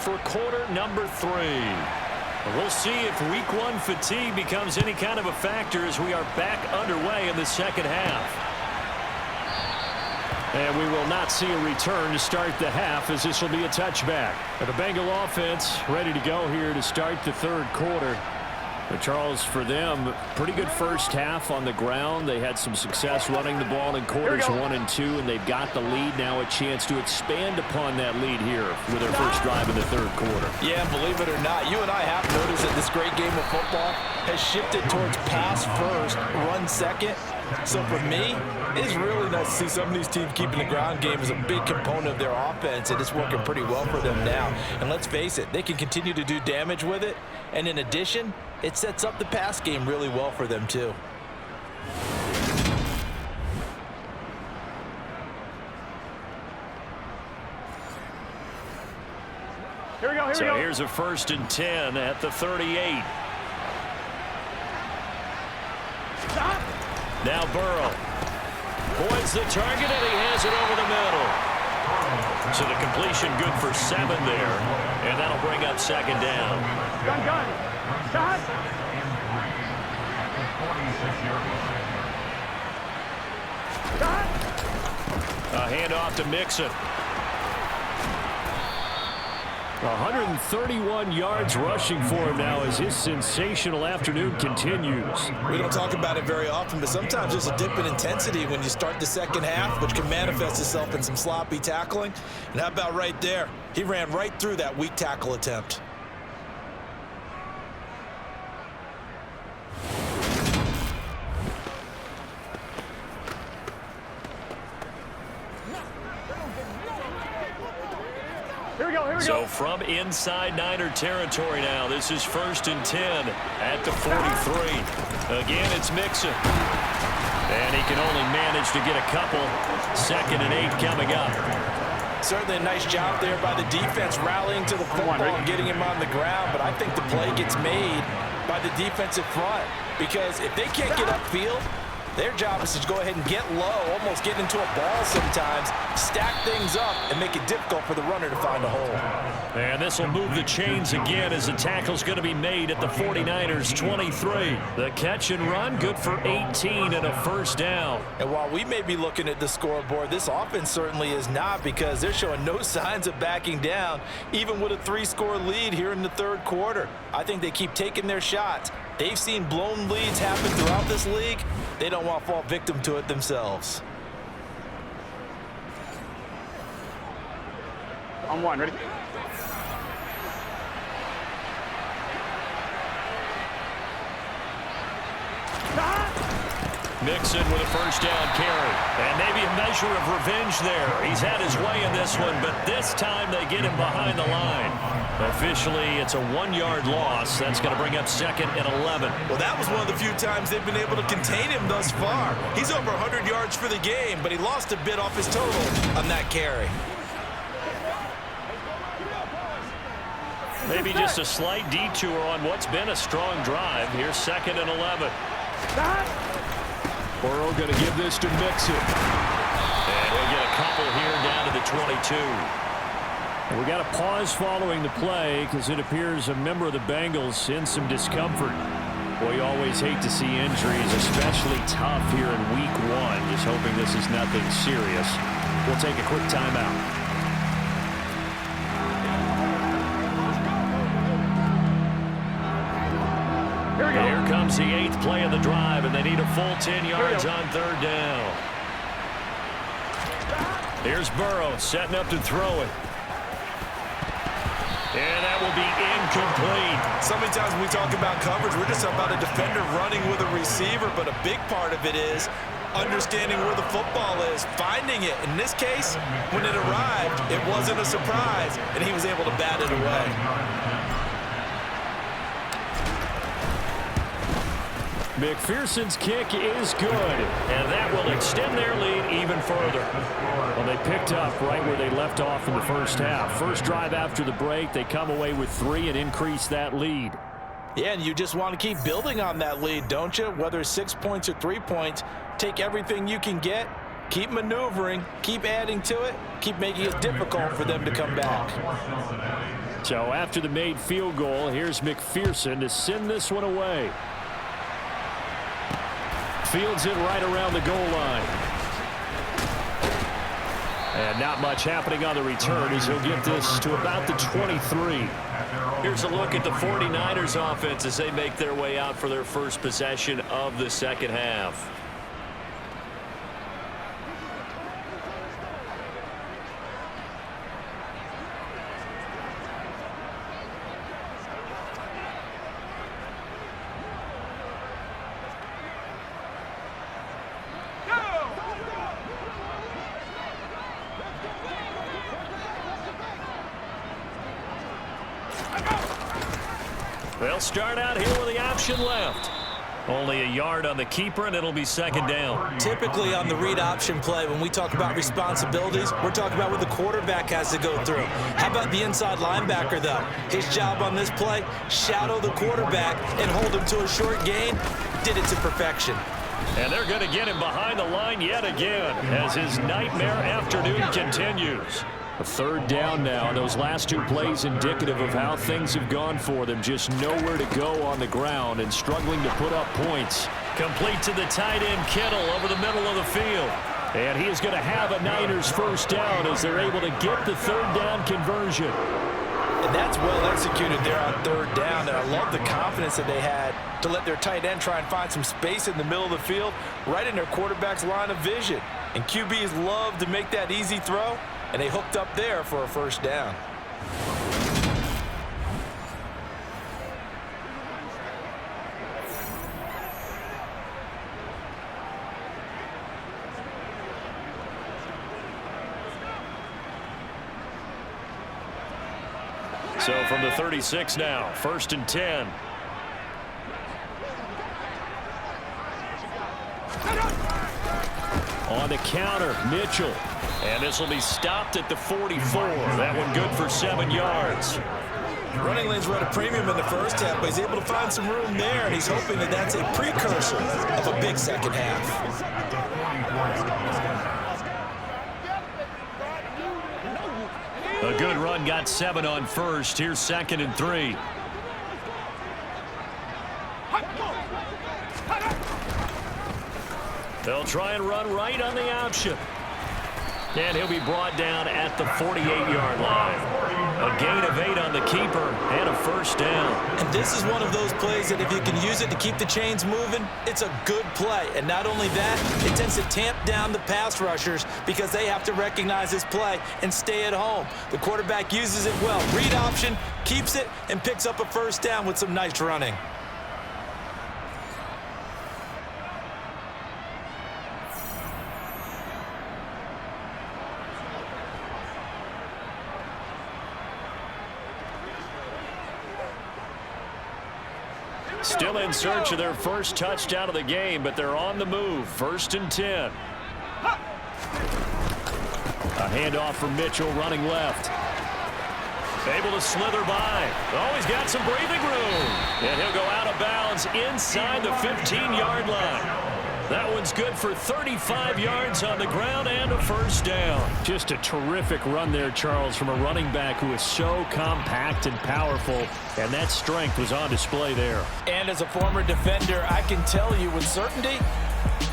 for quarter number 3. We'll see if week 1 fatigue becomes any kind of a factor as we are back underway in the second half. And we will not see a return to start the half, as this will be a touchback. The Bengal offense ready to go here to start the third quarter. But Charles, for them, pretty good first half on the ground. They had some success running the ball in quarters 1 and 2, and they've got the lead now, a chance to expand upon that lead here with their first drive in the third quarter. Yeah, and believe it or not, you and I have noticed that this great game of football has shifted towards pass first, run second. So for me, it's really nice to see some of these teams keeping the ground game as a big component of their offense, and it's working pretty well for them now. And let's face it, they can continue to do damage with it. And in addition, it sets up the pass game really well for them too. Here we go, So here's a 1st and 10 at the 38. Stop. Now Burrow points the target, and he has it over the middle. So the completion good for 7 there, and that'll bring up 2nd down. Gun. Stop. Stop. A handoff to Mixon. 131 yards rushing for him now as his sensational afternoon continues. We don't talk about it very often, but sometimes there's a dip in intensity when you start the second half, which can manifest itself in some sloppy tackling. And how about right there? He ran right through that weak tackle attempt. So from inside Niner territory now, this is 1st and 10 at the 43. Again, it's Mixon. And he can only manage to get a couple. 2nd and 8 coming up. Certainly a nice job there by the defense rallying to the football and getting him on the ground, but I think the play gets made by the defensive front, because if they can't get upfield, their job is to go ahead and get low, almost get into a ball sometimes, stack things up, and make it difficult for the runner to find a hole. And this will move the chains again as the tackle's going to be made at the 49ers 23. The catch and run, good for 18 and a 1st down. And while we may be looking at the scoreboard, this offense certainly is not, because they're showing no signs of backing down, even with a 3-score lead here in the third quarter. I think they keep taking their shots. They've seen blown leads happen throughout this league. They don't want to fall victim to it themselves. On 1, ready? Mixon with a 1st down carry. And maybe a measure of revenge there. He's had his way in this one, but this time they get him behind the line. Officially, it's a 1-yard loss. That's going to bring up 2nd and 11. Well, that was one of the few times they've been able to contain him thus far. He's over 100 yards for the game, but he lost a bit off his total on that carry. Maybe just a slight detour on what's been a strong drive. Here's 2nd and 11. Burrow going to give this to Mixon. And he'll get a couple here down to the 22. We got a pause following the play because it appears a member of the Bengals in some discomfort. Boy, you always hate to see injuries, especially tough here in week 1. Just hoping this is nothing serious. We'll take a quick timeout. Here comes the 8th play of the drive, and they need a full 10 yards on 3rd down. Here's Burrow setting up to throw it. And that will be incomplete. So many times when we talk about coverage, we're just about a defender running with a receiver, but a big part of it is understanding where the football is, finding it. In this case, when it arrived, it wasn't a surprise, and he was able to bat it away. McPherson's kick is good, and that will extend their lead even further. Well, they picked up right where they left off in the first half. First drive after the break, they come away with 3 and increase that lead. Yeah, and you just want to keep building on that lead, don't you? Whether it's 6 points or 3 points, take everything you can get, keep maneuvering, keep adding to it, keep making it difficult for them to come back. So after the made field goal, here's McPherson to send this one away. Fields it right around the goal line. And not much happening on the return as he'll get this to about the 23. Here's a look at the 49ers offense as they make their way out for their first possession of the second half. They'll start out here with the option left. Only a yard on the keeper, and it'll be second down. Typically on the read option play, when we talk about responsibilities, we're talking about what the quarterback has to go through. How about the inside linebacker, though? His job on this play, shadow the quarterback and hold him to a short gain. Did it to perfection. And they're going to get him behind the line yet again as his nightmare afternoon continues. A third down now, and those last two plays indicative of how things have gone for them. Just nowhere to go on the ground and struggling to put up points. Complete to the tight end, Kittle, over the middle of the field. And he is going to have a Niners first down as they're able to get the third down conversion. And that's well executed there on third down. And I love the confidence that they had to let their tight end try and find some space in the middle of the field, right in their quarterback's line of vision. And QBs love to make that easy throw. And they hooked up there for a first down. So from the 36 now, 1st and 10. On the counter, Mitchell. And this will be stopped at the 44. That one good for 7 yards. Running lanes were at a premium in the first half, but he's able to find some room there, and he's hoping that that's a precursor of a big second half. A good run, got 7 on first. Here's 2nd and 3. They'll try and run right on the option. And he'll be brought down at the 48-yard line. A gain of 8 on the keeper and a first down. And this is one of those plays that if you can use it to keep the chains moving, it's a good play. And not only that, it tends to tamp down the pass rushers because they have to recognize this play and stay at home. The quarterback uses it well. Read option, keeps it, and picks up a first down with some nice running. Still in search of their first touchdown of the game, but they're on the move. 1st and 10. A handoff from Mitchell running left. Able to slither by. Oh, he's got some breathing room. And he'll go out of bounds inside the 15-yard line. That one's good for 35 yards on the ground and a first down. Just a terrific run there, Charles, from a running back who is so compact and powerful, and that strength was on display there. And as a former defender, I can tell you with certainty,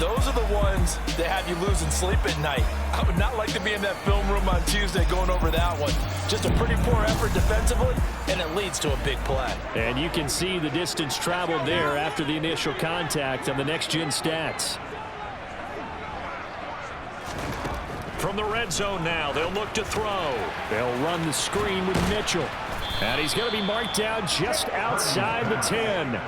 those are the ones that have you losing sleep at night. I would not like to be in that film room on Tuesday going over that one. Just a pretty poor effort defensively, and it leads to a big play. And you can see the distance traveled there after the initial contact on the next-gen stats. From the red zone now, they'll look to throw. They'll run the screen with Mitchell. And he's going to be marked down just outside the 10.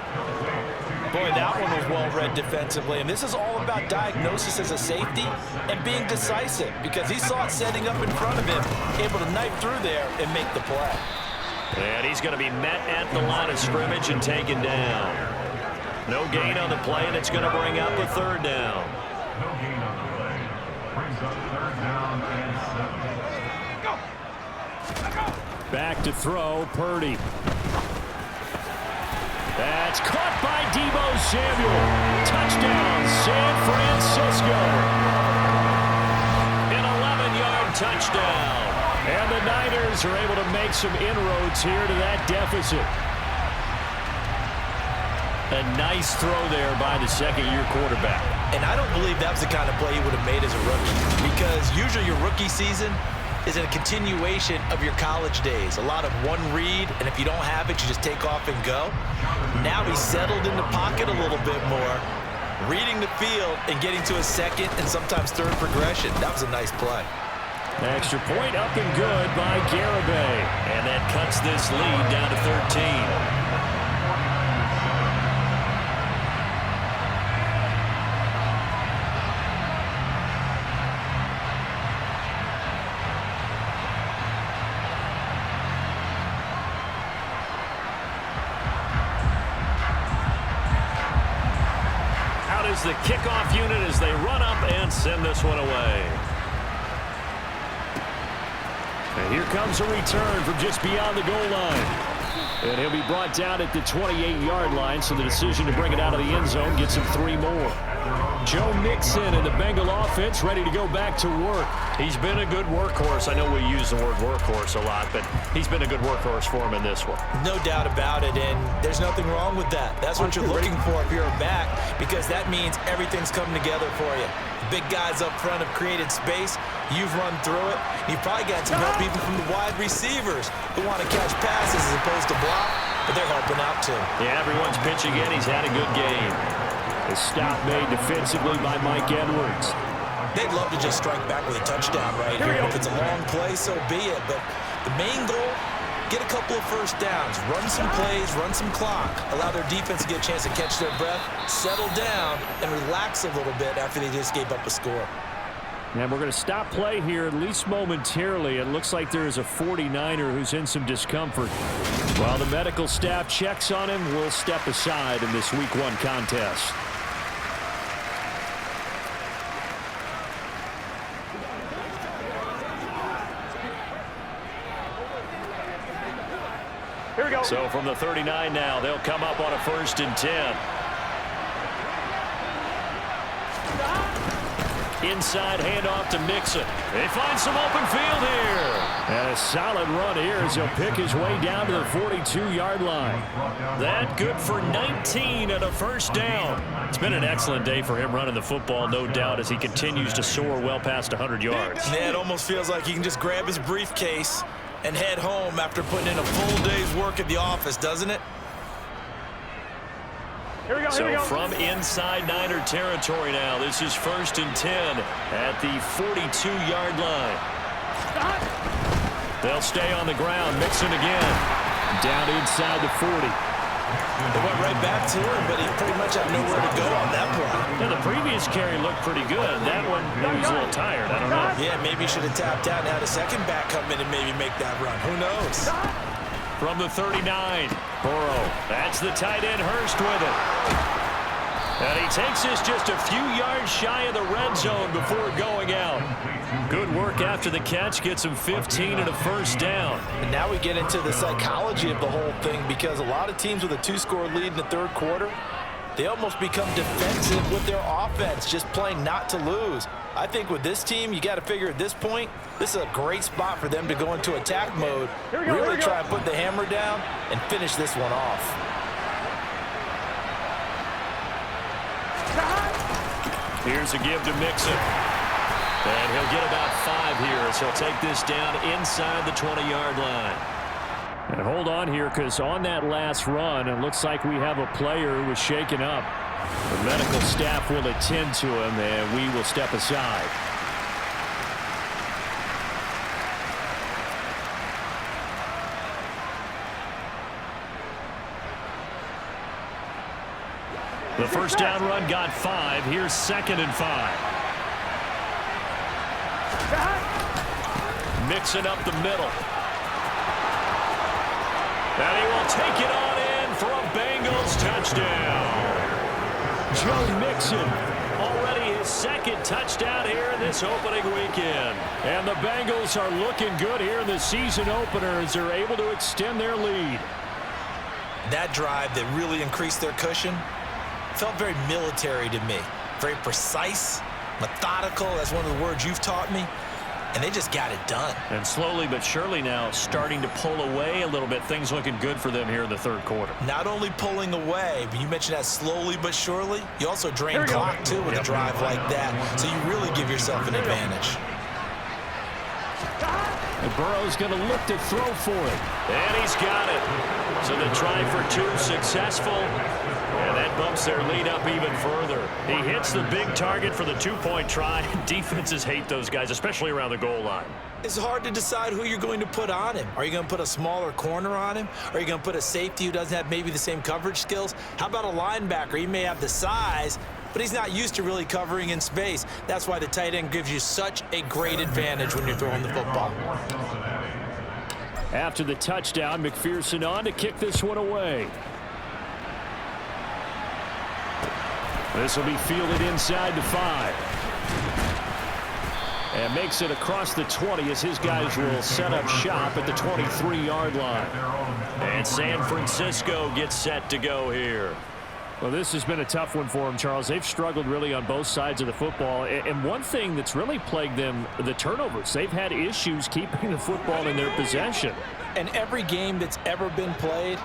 Boy, that one was well-read defensively, and this is all about diagnosis as a safety and being decisive because he saw it setting up in front of him, able to knife through there and make the play. And he's going to be met at the line of scrimmage and taken down. No gain on the play, and it's going to bring up a third down. No gain on the play. Brings up third down and 7. Back to throw, Purdy. That's caught by Deebo Samuel. Touchdown, San Francisco. An 11-yard touchdown. And the Niners are able to make some inroads here to that deficit. A nice throw there by the second-year quarterback. And I don't believe that was the kind of play he would have made as a rookie, because usually your rookie season is a continuation of your college days. A lot of one read, and if you don't have it, you just take off and go. Now he's settled in the pocket a little bit more, reading the field and getting to a second and sometimes third progression. That was a nice play. Extra point up and good by Garibay. And that cuts this lead down to 13. The kickoff unit as they run up and send this one away. And here comes a return from just beyond the goal line. And he'll be brought down at the 28-yard line, so the decision to bring it out of the end zone gets him 3 more. Joe Mixon and the Bengal offense ready to go back to work. He's been a good workhorse. I know we use the word workhorse a lot, but he's been a good workhorse for him in this one. No doubt about it, and there's nothing wrong with that. That's what you're looking for if you're a back, because that means everything's coming together for you. The big guys up front have created space. You've run through it. You've probably got some help even from the wide receivers who want to catch passes as opposed to block, but they're helping out too. Yeah, everyone's pitching in. He's had a good game. A stop made defensively by Mike Edwards. They'd love to just strike back with a touchdown right here. If it's a long play, so be it. But the main goal, get a couple of first downs, run some plays, run some clock, allow their defense to get a chance to catch their breath, settle down, and relax a little bit after they just gave up a score. And we're going to stop play here, at least momentarily. It looks like there is a 49er who's in some discomfort. While the medical staff checks on him, we'll step aside in this Week 1 contest. Here we go. So from the 39 now, they'll come up on a 1st and 10. Inside handoff to Mixon. They find some open field here. And a solid run here as he'll pick his way down to the 42-yard line. That good for 19 and a 1st down. It's been an excellent day for him running the football, no doubt, as he continues to soar well past 100 yards. Yeah, it almost feels like he can just grab his briefcase and head home after putting in a full day's work at the office, doesn't it? Here we go, so here we go. From inside Niner territory now, this is 1st and 10 at the 42-yard line. Stop. They'll stay on the ground. Mixon again. Down inside the 40. They went right back to him, but he pretty much had nowhere to go on that play. Yeah, the previous carry looked pretty good. That one, maybe he's a little tired. I don't know. Yeah, maybe he should have tapped out and had a second back come in and maybe make that run. Who knows? From the 39, Burrow. That's the tight end, Hurst with it. And he takes this just a few yards shy of the red zone before going out. Good work after the catch. Gets him 15 and a 1st down. And now we get into the psychology of the whole thing, because a lot of teams with a 2-score lead in the 3rd quarter, they almost become defensive with their offense, just playing not to lose. I think with this team, you got to figure at this point, this is a great spot for them to go into attack mode, really try and put the hammer down and finish this one off. Here's a give to Mixon. And he'll get about 5 here as he'll take this down inside the 20-yard line. And hold on here, because on that last run, it looks like we have a player who was shaken up. The medical staff will attend to him, and we will step aside. The 1st down run got 5. Here's 2nd and 5. Mixing up the middle. And he will take it on in for a Bengals touchdown. Joe Mixon, already his 2nd touchdown here in this opening weekend. And the Bengals are looking good here in the season opener as they're able to extend their lead. That drive that really increased their cushion felt very military to me. Very precise, methodical. That's one of the words you've taught me. and they just got it done. And slowly but surely now starting to pull away a little bit. Things looking good for them here in the third quarter. Not only pulling away, but you mentioned that slowly but surely. You also drain clock, too, with a drive like that. So you really give yourself an advantage. And Burrow's going to look to throw for it. And he's got it. So the try for two successful. And that bumps their lead up even further. He hits the big target for the two-point try. Defenses hate those guys, especially around the goal line. It's hard to decide who you're going to put on him. Are you going to put a smaller corner on him? Are you going to put a safety who doesn't have maybe the same coverage skills? How about a linebacker? He may have the size, but he's not used to really covering in space. That's why the tight end gives you such a great advantage when you're throwing the football. After the touchdown, McPherson on to kick this one away. This will be fielded inside the 5. And makes it across the 20 as his guys will set up shop at the 23-yard line. And San Francisco gets set to go here. Well, this has been a tough one for them, Charles. They've struggled really on both sides of the football. And one thing that's really plagued them, the turnovers. They've had issues keeping the football in their possession. And every game that's ever been played,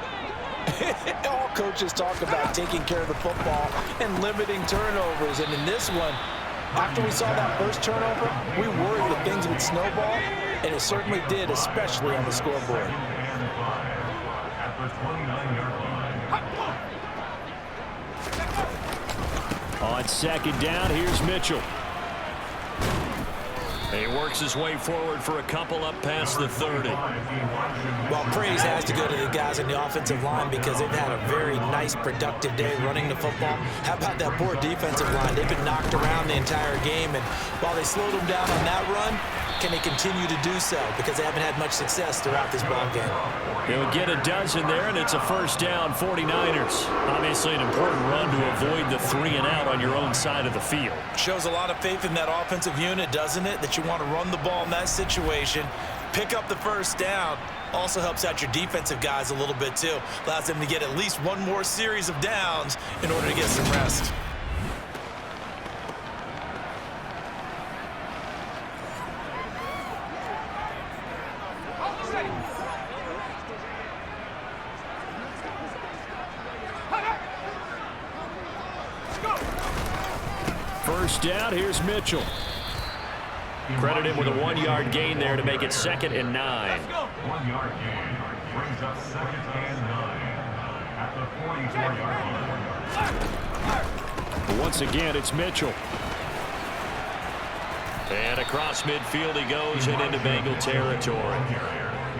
all coaches talk about taking care of the football and limiting turnovers. And in this one, after we saw that first turnover, we worried that things would snowball, and it certainly did, especially on the scoreboard. On second down, here's Mitchell. He works his way forward for a couple up past the 30. Well, praise has to go to the guys on the offensive line because they've had a very nice, productive day running the football. How about that poor defensive line? They've been knocked around the entire game, and while they slowed them down on that run, can they continue to do so? Because they haven't had much success throughout this ball game. They'll get a dozen there, and it's a first down, 49ers. Obviously an important run to avoid the 3-and-out on your own side of the field. Shows a lot of faith in that offensive unit, doesn't it? That you want to run the ball in that situation, pick up the first down. Also helps out your defensive guys a little bit, too. Allows them to get at least one more series of downs in order to get some rest. First down, here's Mitchell. Credit him with a 1-yard gain there to make it 2nd and 9. 1-yard gain brings up 2nd and 9 at the 44-yard line. Once again, it's Mitchell. And across midfield he goes and into Bengal territory.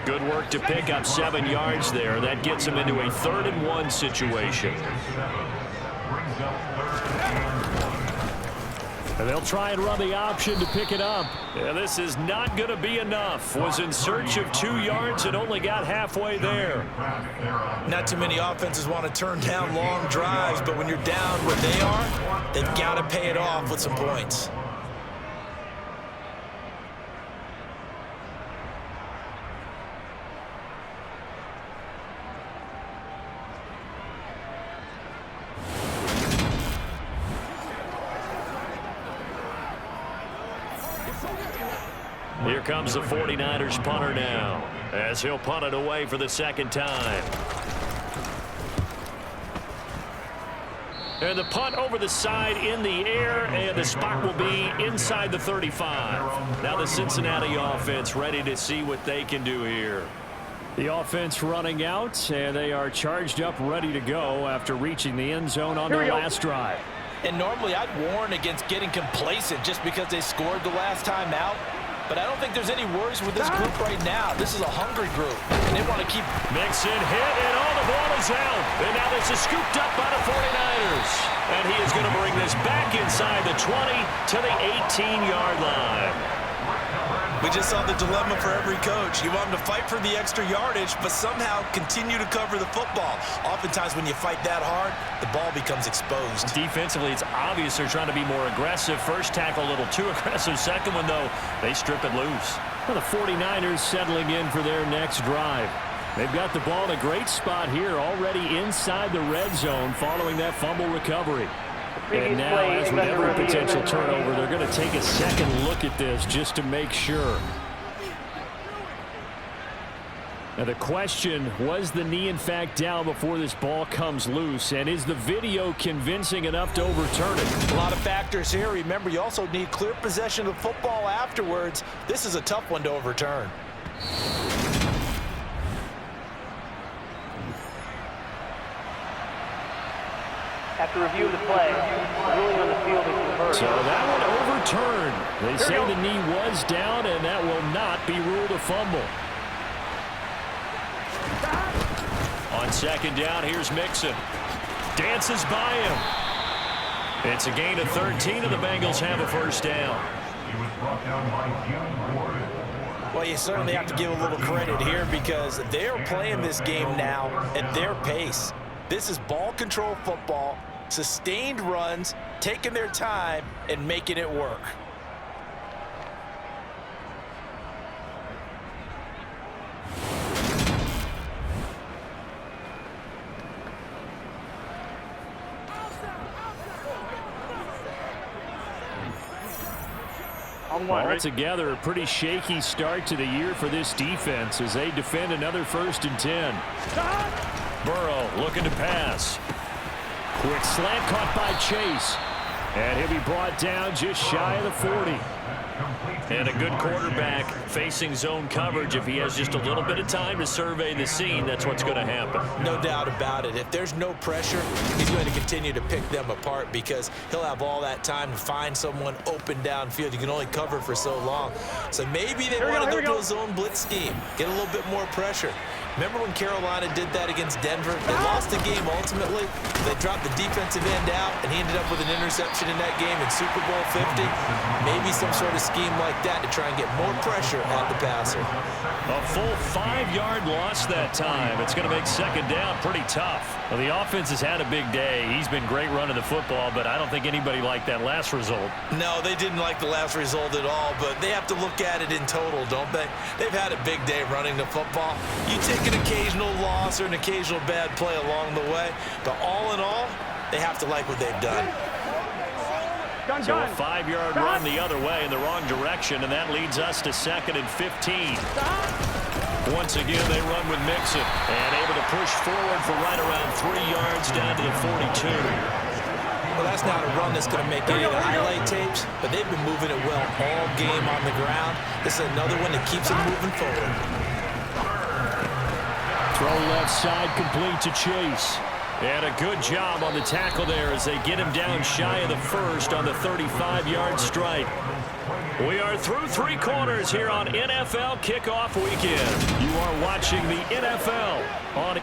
Good work to pick up 7 yards there. That gets him into a 3rd and 1 situation. Brings up 3rd and 1. And they'll try and run the option to pick it up. Yeah, this is not going to be enough. Was in search of 2 yards and only got halfway there. Not too many offenses want to turn down long drives, but when you're down where they are, they've got to pay it off with some points. Here comes the 49ers punter now, as he'll punt it away for the 2nd time. And the punt over the side in the air, and the spot will be inside the 35. Now the Cincinnati offense ready to see what they can do here. The offense running out, and they are charged up, ready to go after reaching the end zone on their last drive. And normally I'd warn against getting complacent just because they scored the last time out. But I don't think there's any worries with this group right now. This is a hungry group, and they want to keep Mixon hit, and all the ball is out. And now this is scooped up by the 49ers. And he is going to bring this back inside the 20 to the 18-yard line. We just saw the dilemma for every coach. You want them to fight for the extra yardage, but somehow continue to cover the football. Oftentimes when you fight that hard, the ball becomes exposed. Defensively, it's obvious they're trying to be more aggressive. First tackle a little too aggressive. Second one, though, they strip it loose. Well, the 49ers settling in for their next drive. They've got the ball in a great spot here, already inside the red zone following that fumble recovery. And now, as with every potential turnover, they're going to take a second look at this just to make sure. Now the question, was the knee in fact down before this ball comes loose? And is the video convincing enough to overturn it? A lot of factors here. Remember, you also need clear possession of the football afterwards. This is a tough one to overturn. After review of the play, ruling on the field is reversed. So that one overturned. They say the knee was down, and that will not be ruled a fumble. On second down, here's Mixon. Dances by him. It's a gain of 13, and the Bengals have a first down. He was brought down by Hugh Ward. Well, you certainly have to give a little credit here because they're playing this game now at their pace. This is ball control football, sustained runs, taking their time, and making it work. Altogether, a pretty shaky start to the year for this defense as they defend another 1st and 10. Burrow looking to pass. Quick slant caught by Chase. And he'll be brought down just shy of the 40. And a good quarterback facing zone coverage. If he has just a little bit of time to survey the scene, that's what's going to happen. No doubt about it. If there's no pressure, he's going to continue to pick them apart because he'll have all that time to find someone open downfield. You can only cover for so long. So maybe they want to go to a zone blitz scheme, get a little bit more pressure. Remember when Carolina did that against Denver? They lost the game ultimately. They dropped the defensive end out, and he ended up with an interception in that game in Super Bowl 50. Maybe some sort of scheme like that to try and get more pressure at the passer. A full 5-yard loss that time. It's going to make second down pretty tough. Well, the offense has had a big day. He's been great running the football, but I don't think anybody liked that last result. No, they didn't like the last result at all, but they have to look at it in total, don't they? They've had a big day running the football. You take an occasional loss or an occasional bad play along the way, but all in all, they have to like what they've done. So a 5-yard run the other way in the wrong direction, and that leads us to 2nd and 15. Once again, they run with Mixon and able to push forward for right around 3 yards down to the 42. Well, that's not a run that's going to make any of the highlight tapes, but they've been moving it well all game on the ground. This is another one that keeps them moving forward. Throw left side complete to Chase. And a good job on the tackle there as they get him down shy of the 1st on the 35-yard strike. We are through 3 quarters here on NFL Kickoff Weekend. You are watching the NFL on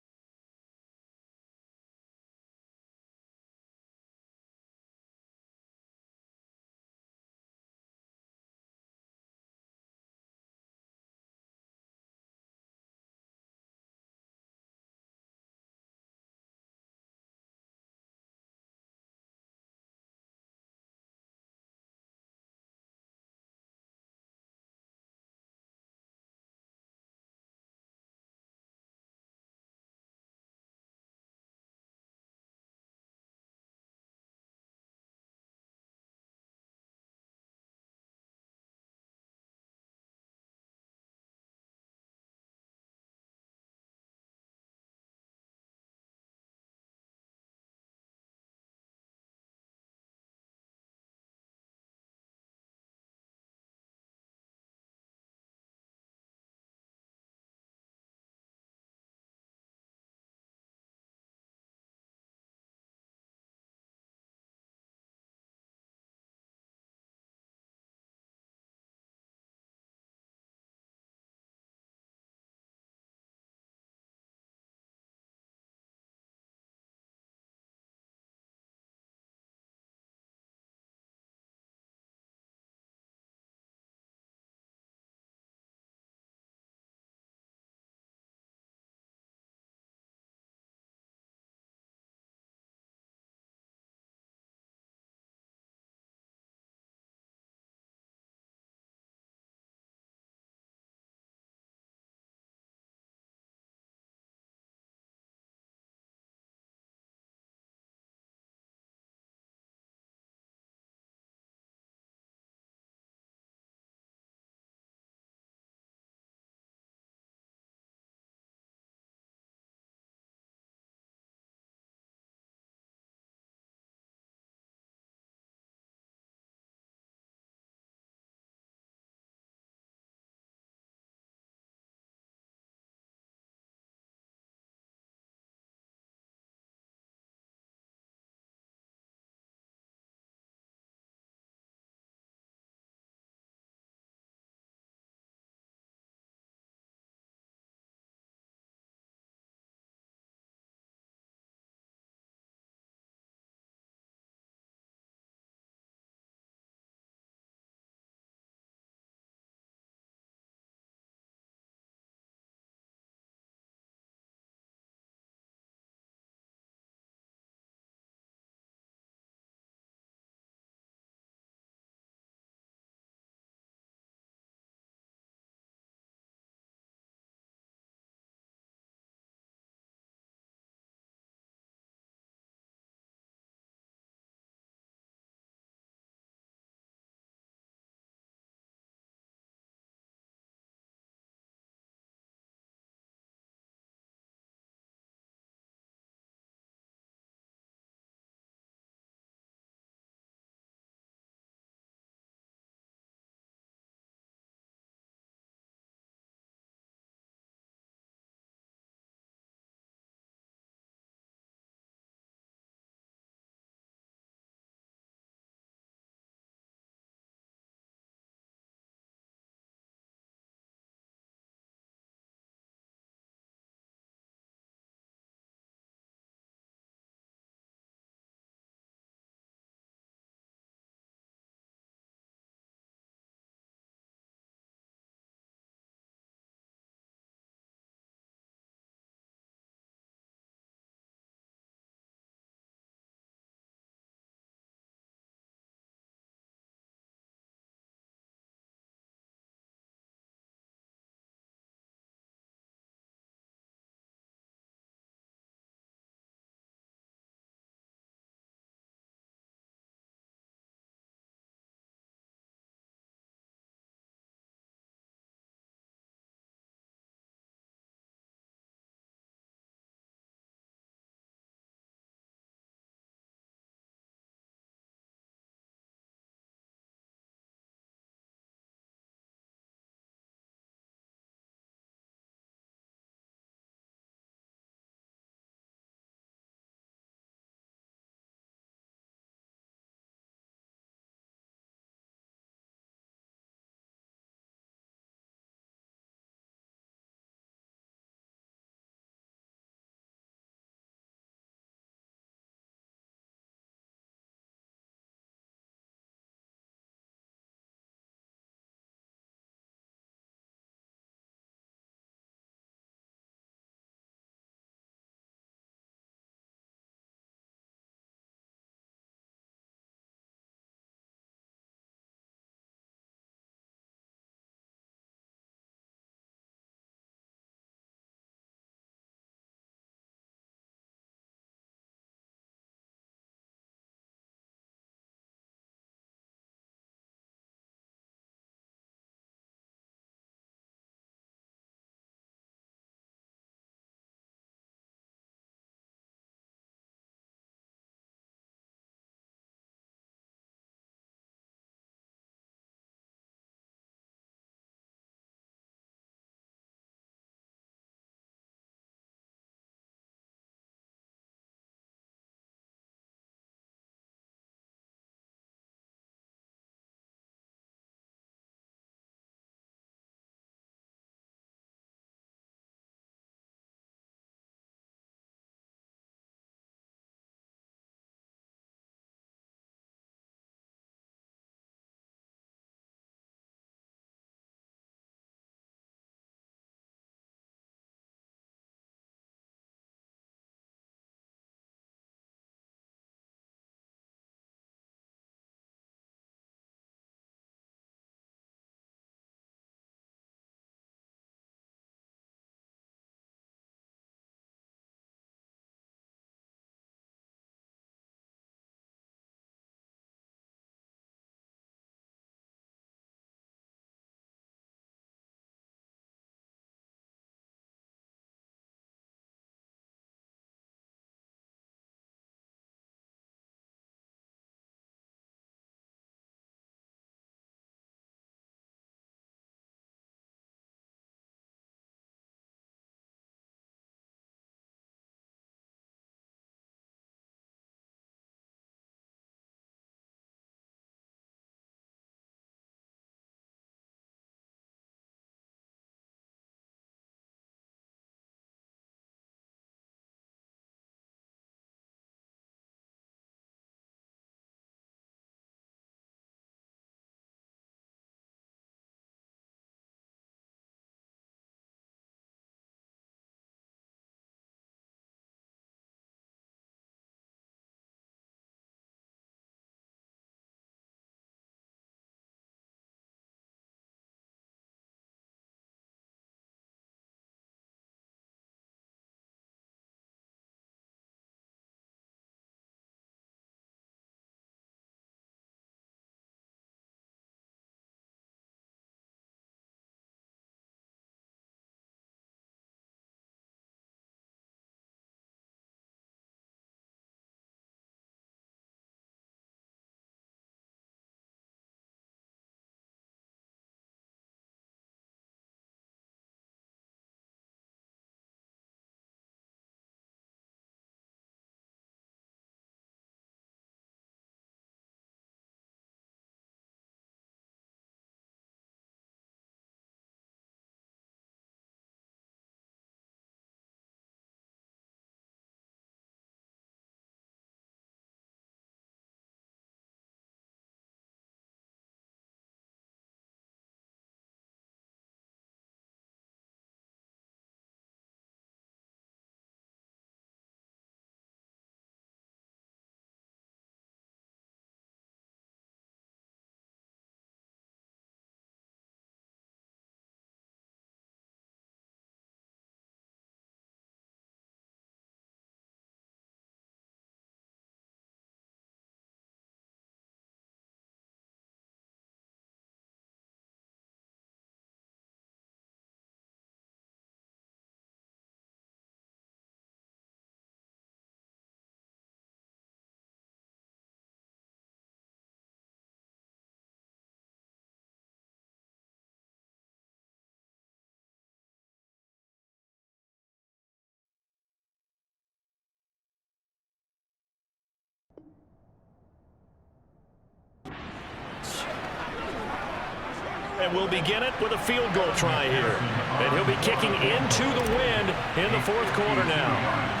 And we'll begin it with a field goal try here. And he'll be kicking into the wind in the fourth quarter now.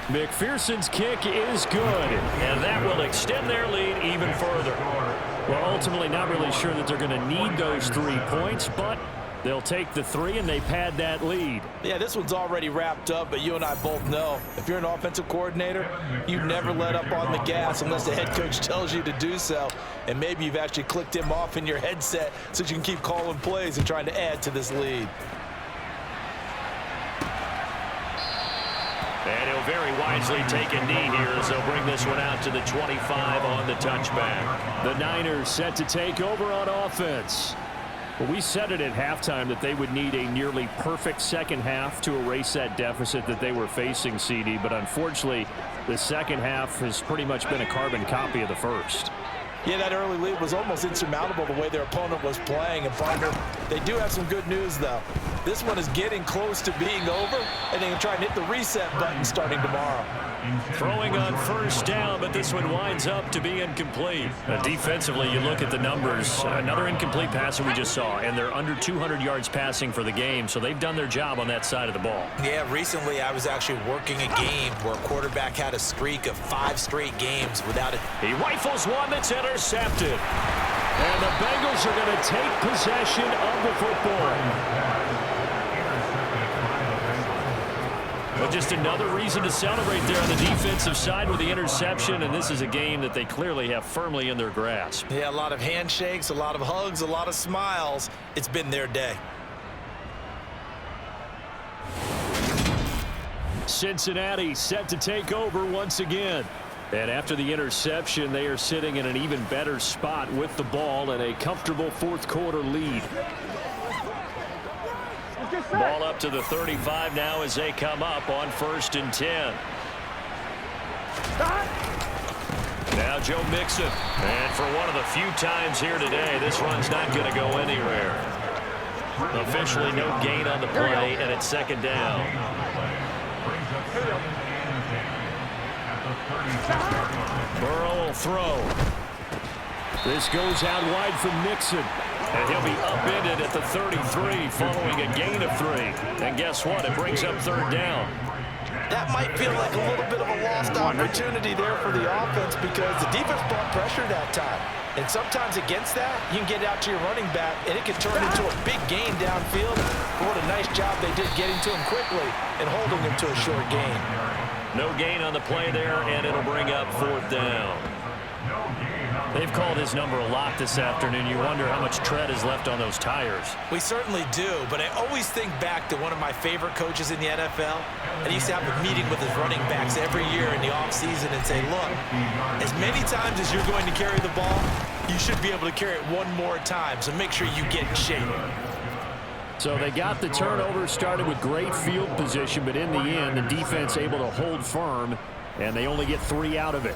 McPherson's kick is good, and that will extend their lead even further. Well, ultimately, not really sure that they're going to need those 3 points, but they'll take the 3, and they pad that lead. Yeah, this one's already wrapped up, but you and I both know if you're an offensive coordinator, you never let up on the gas unless the head coach tells you to do so. And maybe you've actually clicked him off in your headset so you can keep calling plays and trying to add to this lead. And he'll very wisely take a knee here as they'll bring this one out to the 25 on the touchback. The Niners set to take over on offense. Well, we said it at halftime that they would need a nearly perfect second half to erase that deficit that they were facing, CD. But unfortunately, the second half has pretty much been a carbon copy of the first. Yeah, that early lead was almost insurmountable the way their opponent was playing. And partner, they do have some good news, though. This one is getting close to being over, and they can try and hit the reset button starting tomorrow. Throwing on first down, but this one winds up to be incomplete. Defensively, you look at the numbers. Another incomplete pass that we just saw, and they're under 200 yards passing for the game, so they've done their job on that side of the ball. Yeah, recently I was actually working a game where a quarterback had a streak of 5 straight games without it. He rifles one that's intercepted. And the Bengals are going to take possession of the football. But just another reason to celebrate there on the defensive side with the interception, and this is a game that they clearly have firmly in their grasp. Yeah, a lot of handshakes, a lot of hugs, a lot of smiles. It's been their day. Cincinnati set to take over once again. And after the interception, they are sitting in an even better spot with the ball and a comfortable fourth quarter lead. Ball up to the 35 now as they come up on 1st and 10. Now Joe Mixon. And for one of the few times here today, this run's not going to go anywhere. Officially no gain on the play, and it's 2nd down. Burrow will throw. This goes out wide from Mixon. And he'll be upended at the 33 following a gain of 3. And guess what? It brings up 3rd down. That might feel like a little bit of a lost opportunity there for the offense because the defense brought pressure that time. And sometimes against that, you can get out to your running back, and it can turn into a big gain downfield. But what a nice job they did getting to him quickly and holding him to a short gain. No gain on the play there, and it'll bring up 4th down. They've called his number a lot this afternoon. You wonder how much tread is left on those tires. We certainly do, but I always think back to one of my favorite coaches in the NFL. And he used to have a meeting with his running backs every year in the offseason and say, look, as many times as you're going to carry the ball, you should be able to carry it one more time, so make sure you get in shape. So they got the turnover, started with great field position, but in the end, the defense able to hold firm, and they only get 3 out of it.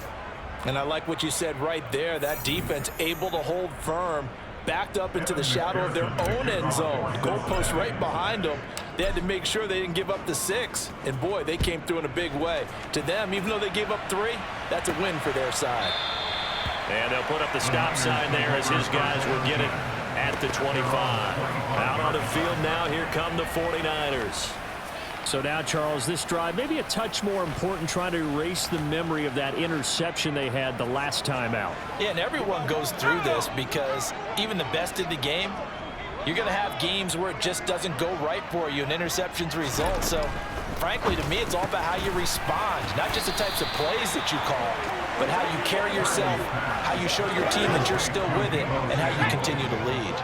And I like what you said right there. That defense able to hold firm, backed up into the shadow of their own end zone. Goalpost right behind them. They had to make sure they didn't give up the 6. And, boy, they came through in a big way. To them, even though they gave up 3, that's a win for their side. And they'll put up the stop sign there as his guys will get it at the 25. Out on the field now, here come the 49ers. So now, Charles, this drive maybe a touch more important, trying to erase the memory of that interception they had the last time out. Yeah, and everyone goes through this because even the best in the game, you're going to have games where it just doesn't go right for you and interceptions result. So, frankly, to me, it's all about how you respond, not just the types of plays that you call, but how you carry yourself, how you show your team that you're still with it, and how you continue to lead.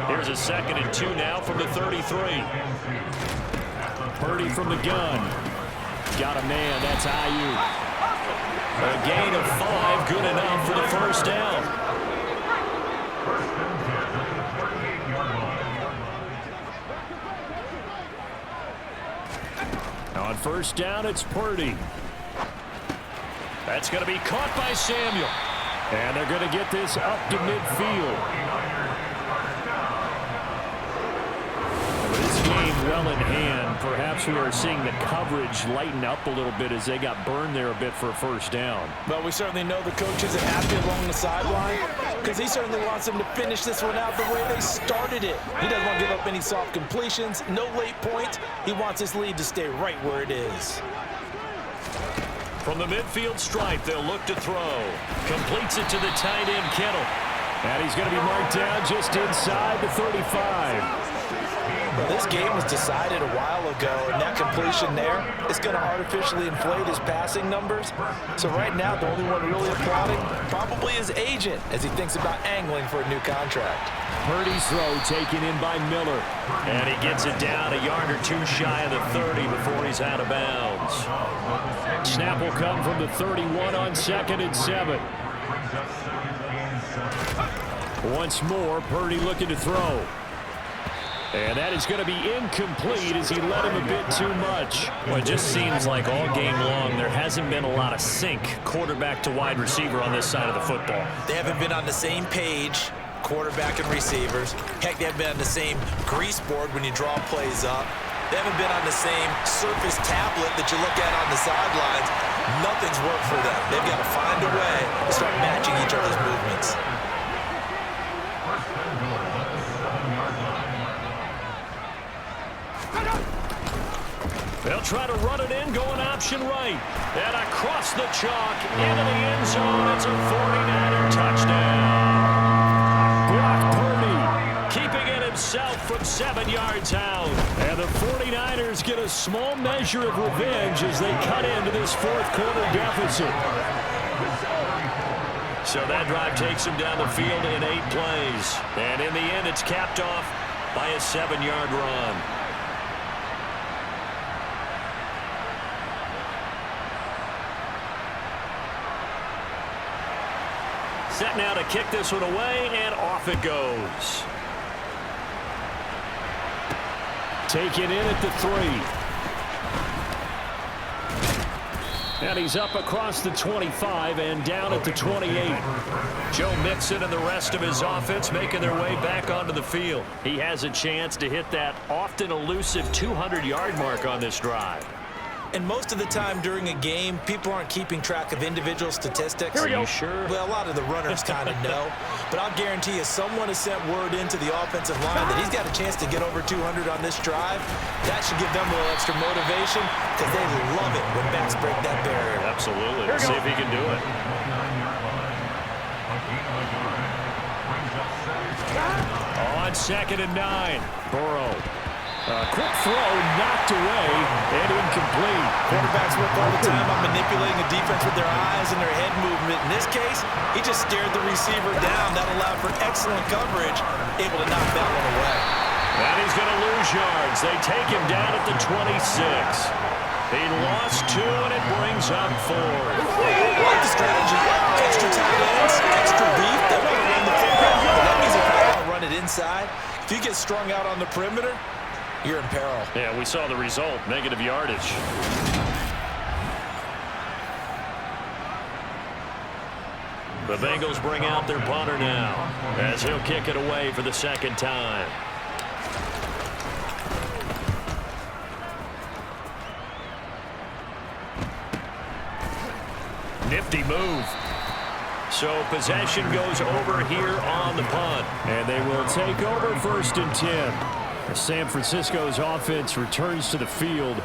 Here's a 2nd and 2 now from the 33. Purdy from the gun. Got a man. That's Ayuk. A gain of 5, good enough for the 1st down. On 1st down, it's Purdy. That's going to be caught by Samuel. And they're going to get this up to midfield. This game well in hand. Perhaps we are seeing the coverage lighten up a little bit as they got burned there a bit for a 1st down. Well, we certainly know the coaches are happy along the sideline. because he certainly wants them to finish this one out the way they started it. He doesn't want to give up any soft completions, no late points. He wants his lead to stay right where it is. From the midfield stripe, they'll look to throw. Completes it to the tight end, Kittle. And he's going to be marked down just inside the 35. Well, this game was decided a while ago, and that completion there is going to artificially inflate his passing numbers. So right now, the only one really applauding probably his agent as he thinks about angling for a new contract. Purdy's throw taken in by Miller. And he gets it down a yard or two shy of the 30 before he's out of bounds. Snap will come from the 31 on 2nd and 7. Once more, Purdy looking to throw. And that is going to be incomplete as he led him a bit too much. Well, it just seems like all game long there hasn't been a lot of sync quarterback to wide receiver on this side of the football. They haven't been on the same page, quarterback and receivers. Heck, they haven't been on the same grease board when you draw plays up. They haven't been on the same surface tablet that you look at on the sidelines. Nothing's worked for them. They've got to find a way to start matching each other's movements. They'll try to run it in, going option right. And across the chalk, into the end zone. It's a 49er touchdown. Brock Purdy keeping it himself from 7 yards out. and the 49ers get a small measure of revenge as they cut into this fourth quarter deficit. So that drive takes him down the field in 8 plays. And in the end, it's capped off by a 7-yard run. Set now to kick this one away, and off it goes. Taken in at the 3. And he's up across the 25 and down at the 28. Joe Mixon and the rest of his offense making their way back onto the field. He has a chance to hit that often elusive 200-yard mark on this drive. And most of the time during a game, people aren't keeping track of individual statistics. Are you sure? Well, a lot of the runners kind of know. But I'll guarantee you someone has sent word into the offensive line that he's got a chance to get over 200 on this drive. That should give them a little extra motivation because they love it when backs break that barrier. Absolutely. Let's see if he can do it. On 2nd and 9. Burrow. Quick throw knocked away and incomplete. Quarterbacks work all the time on manipulating a defense with their eyes and their head movement. In this case, he just stared the receiver down. That allowed for excellent coverage, able to knock that one away. And he's going to lose yards. They take him down at the 26. He lost 2, and it brings up 4. I like the strategy. Extra tight ends, extra beef. They want to run the football, but that means if you want to run it inside, if you get strung out on the perimeter, you're in peril. Yeah, we saw the result, negative yardage. The Bengals bring out their punter now as he'll kick it away for the 2nd time. Nifty move. So possession goes over here on the punt. And they will take over 1st and 10. San Francisco's offense returns to the field.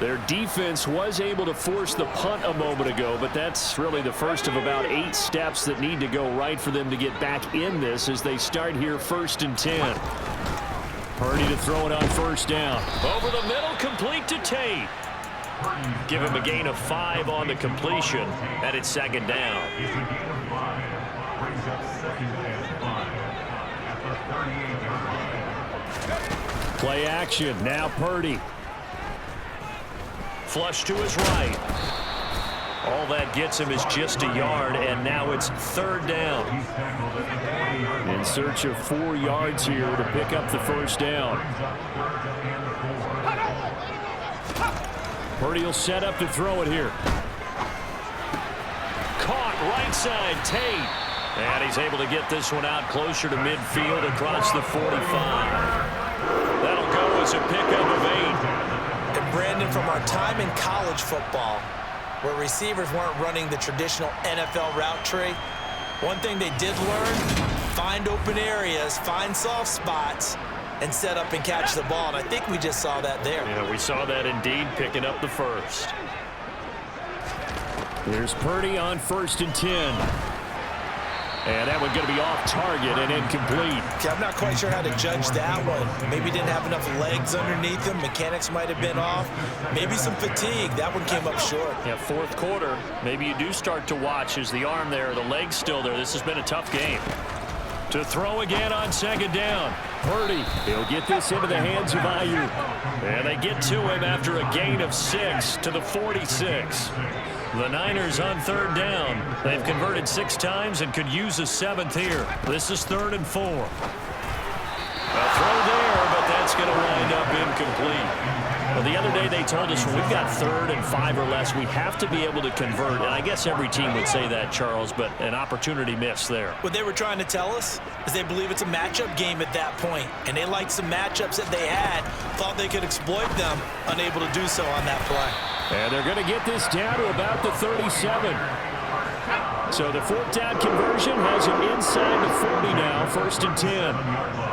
Their defense was able to force the punt a moment ago, but that's really the first of about 8 steps that need to go right for them to get back in this as they start here 1st and 10. Purdy to throw it on 1st down. Over the middle, complete to Tate. Give him a gain of 5 on the completion, and it's 2nd down. Play action. Now Purdy. Flush to his right. All that gets him is just a yard, and now it's 3rd down. In search of 4 yards here to pick up the 1st down. Purdy will set up to throw it here. Caught right side, Tate. And he's able to get this one out closer to midfield across the 45. That'll go as a pickup of 8. And Brandon, from our time in college football, where receivers weren't running the traditional NFL route tree, One thing they did learn, find open areas, find soft spots, and set up and catch the ball. And I think we just saw that there. Yeah, we saw that indeed, picking up the first. Here's Purdy on 1st and 10. And that one's going to be off target and incomplete. Okay, I'm not quite sure how to judge that one. Maybe didn't have enough legs underneath him. Mechanics might have been off. Maybe some fatigue. That one came up short. Yeah, 4th quarter. Maybe you do start to watch as the arm there, the leg's still there. This has been a tough game. To throw again on 2nd down. Purdy, he'll get this into the hands of Ayuk. And they get to him after a gain of 6 to the 46. The Niners on 3rd down. They've converted 6 times and could use a 7th here. This is 3rd and 4. A throw there, but that's going to wind up incomplete. Well, the other day they told us when we've got 3rd and 5 or less, we have to be able to convert. And I guess every team would say that, Charles, but an opportunity missed there. What they were trying to tell us is they believe it's a matchup game at that point, and they liked some matchups that they had, thought they could exploit them, unable to do so on that play. And they're going to get this down to about the 37. So the 4th down conversion has him inside the 40 now, 1st and 10.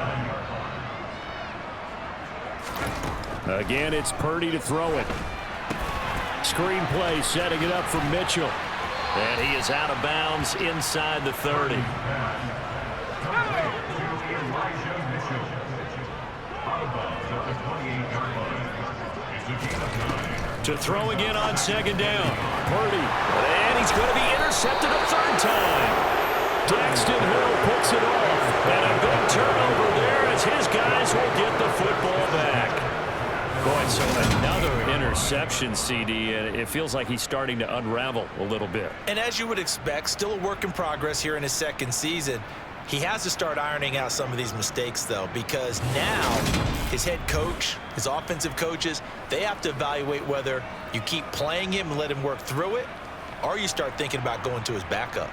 Again, it's Purdy to throw it. Screen play, setting it up for Mitchell. And he is out of bounds inside the 30. To throw again on 2nd down. Purdy. And he's going to be intercepted a 3rd time. Daxton Hill picks it off. And a big turnover there as his guys will get the football back. Boy, so another interception, CD, and it feels like he's starting to unravel a little bit. And as you would expect, still a work in progress here in his 2nd season. He has to start ironing out some of these mistakes, though, because now his head coach, his offensive coaches, they have to evaluate whether you keep playing him and let him work through it, or you start thinking about going to his backup.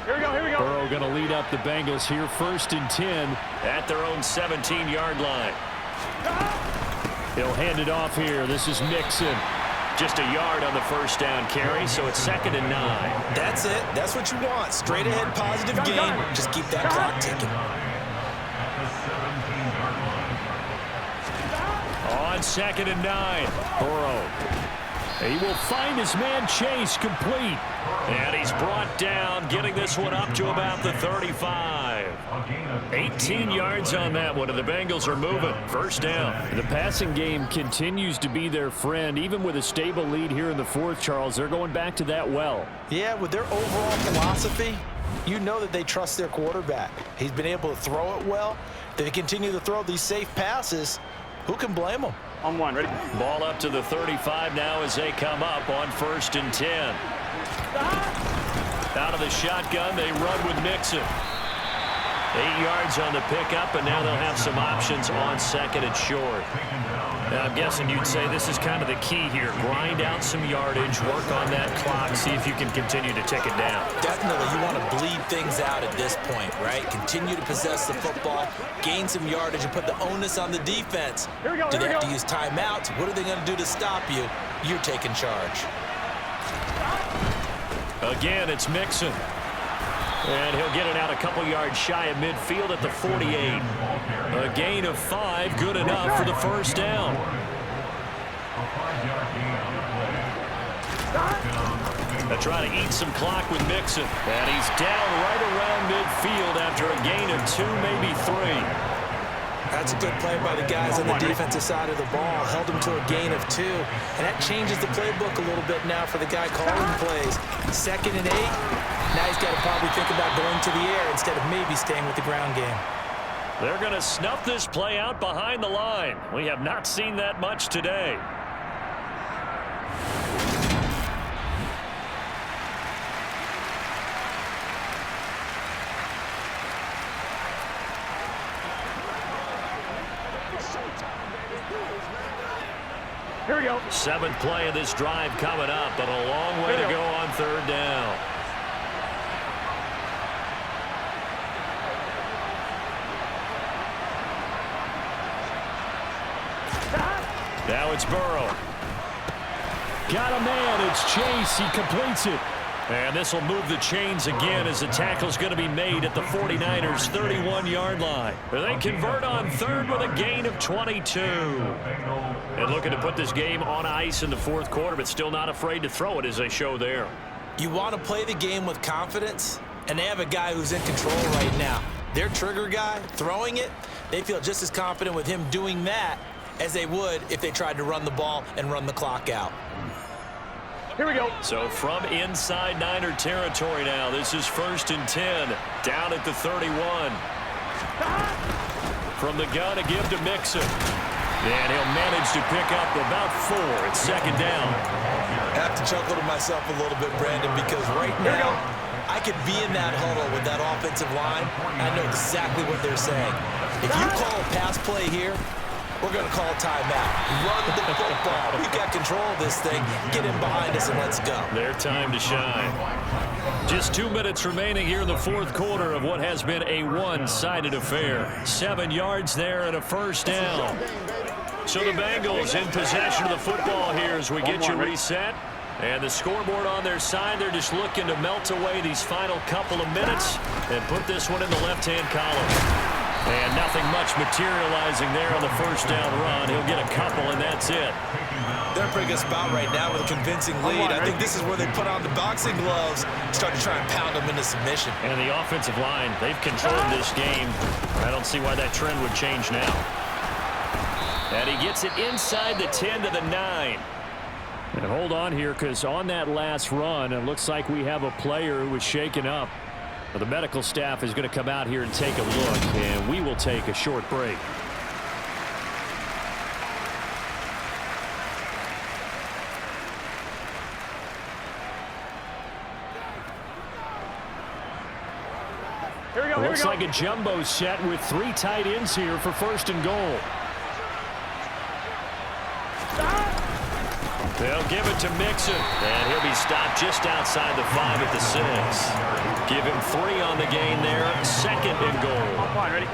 Here we go, here we go. Burrow going to lead up the Bengals here, 1st and 10 at their own 17-yard line. He'll hand it off here. This is Mixon. Just a yard on the 1st down carry, so it's 2nd and 9. That's it. That's what you want. Straight ahead positive game. Just keep that clock ticking. On 2nd and 9, Burrow. He will find his man Chase complete. And he's brought down, getting this one up to about the 35. 18 yards on that one, and the Bengals are moving. 1st down. The passing game continues to be their friend. Even with a stable lead here in the 4th, Charles, they're going back to that well. Yeah, with their overall philosophy, you know that they trust their quarterback. He's been able to throw it well. They continue to throw these safe passes. Who can blame them? On 1, ready? Ball up to the 35 now as they come up on 1st and 10. Out of the shotgun, they run with Mixon. 8 yards on the pickup, and now they'll have some options on 2nd and short. Now, I'm guessing you'd say this is kind of the key here. Grind out some yardage, work on that clock, see if you can continue to tick it down. Definitely. You want to bleed things out at this point, right? Continue to possess the football, gain some yardage, and put the onus on the defense. Here we go, do they here we have go. to use timeouts? What are they going to do to stop you? You're taking charge. Again, it's Mixon. And he'll get it out a couple yards shy of midfield at the 48. A gain of 5, good enough for the 1st down. They'll try to eat some clock with Mixon. And he's down right around midfield after a gain of 2, maybe 3. That's a good play by the guys on the defensive side of the ball. Held him to a gain of 2. And that changes the playbook a little bit now for the guy calling plays. 2nd and 8. Now he's got to probably think about going to the air instead of maybe staying with the ground game. They're going to snuff this play out behind the line. We have not seen that much today. Here we go. 7th play of this drive coming up, but a long way to go on 3rd down. Now it's Burrow. got a man. It's Chase. He completes it. And this will move the chains again as the tackle's going to be made at the 49ers' 31-yard line. They convert on third with a gain of 22. And looking to put this game on ice in the fourth quarter, but still not afraid to throw it as they show there. You want to play the game with confidence, and they have a guy who's in control right now. Their trigger guy throwing it, they feel just as confident with him doing that as they would if they tried to run the ball and run the clock out. Here we go. So from inside Niner territory now, this is 1st and 10, down at the 31. From the gun, a give to Mixon. And he'll manage to pick up about 4. It's 2nd down. I have to chuckle to myself a little bit, Brandon, because right now I could be in that huddle with that offensive line. I know exactly what they're saying. If you call a pass play here, we're going to call a timeout. Run the football. We've got control of this thing. Get in behind us and let's go. Their time to shine. Just 2 minutes remaining here in the fourth quarter of what has been a one-sided affair. 7 yards there and a 1st down. So the Bengals in possession of the football here as we get you reset. And the scoreboard on their side, they're just looking to melt away these final couple of minutes and put this one in the left-hand column. And nothing much materializing there on the 1st down run. He'll get a couple, and that's it. They're in a pretty good spot right now with a convincing lead. I think this is where they put on the boxing gloves, start to try and pound them into submission. And the offensive line, they've controlled this game. I don't see why that trend would change now. And he gets it inside the 10 to the 9. And hold on here, because on that last run, it looks like we have a player who was shaken up. Well, the medical staff is going to come out here and take a look, and we will take a short break. Here we go. Looks like a jumbo set with 3 tight ends here for 1st and goal. They'll give it to Mixon, and he'll be stopped just outside the 5 at the 6. Give him 3 on the gain there, 2nd and goal. Come on, ready?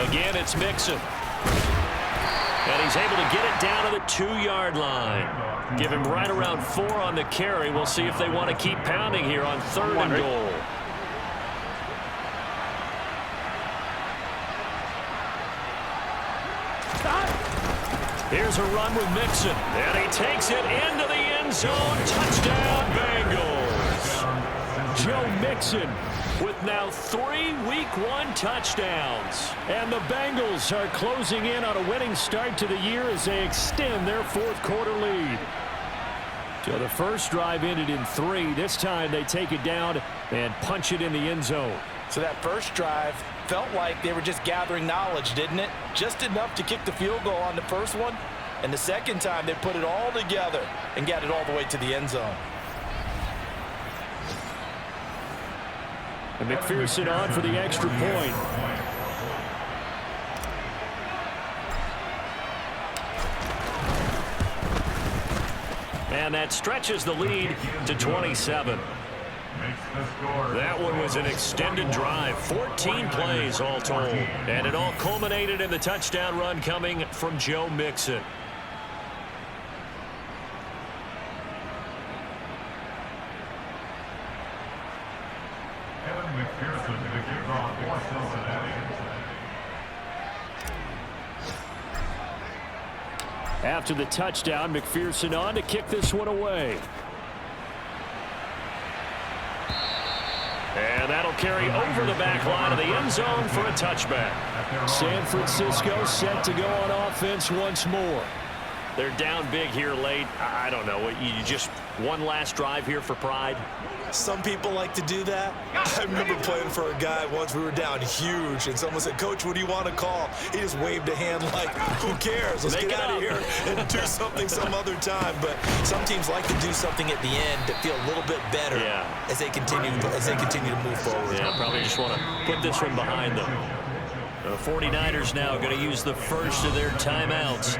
Again, it's Mixon. And he's able to get it down to the 2-yard line. Give him right around 4 on the carry. We'll see if they want to keep pounding here on 3rd and goal. Here's a run with Mixon. And he takes it into the end zone. Touchdown, Bengals. Joe Mixon with now 3 Week 1 touchdowns. And the Bengals are closing in on a winning start to the year as they extend their fourth quarter lead. So the first drive ended in 3. This time they take it down and punch it in the end zone. So that first drive felt like they were just gathering knowledge, didn't it? Just enough to kick the field goal on the first one. And the second time they put it all together and got it all the way to the end zone. And McPherson on for the extra point. And that stretches the lead to 27. That one was an extended drive, 14 plays all told. And it all culminated in the touchdown run coming from Joe Mixon. After the touchdown, McPherson on to kick this one away. And that'll carry over the back line of the end zone for a touchback. San Francisco set to go on offense once more. They're down big here late. I don't know. You just one last drive here for pride? Some people like to do that. I remember playing for a guy once. We were down huge, and someone said, "Coach, what do you want to call?" He just waved a hand like, "Who cares? Let's get out of here and do something some other time." But some teams like to do something at the end to feel a little bit better as they continue to move forward. Yeah, probably just want to put this one behind them. The 49ers now going to use the first of their timeouts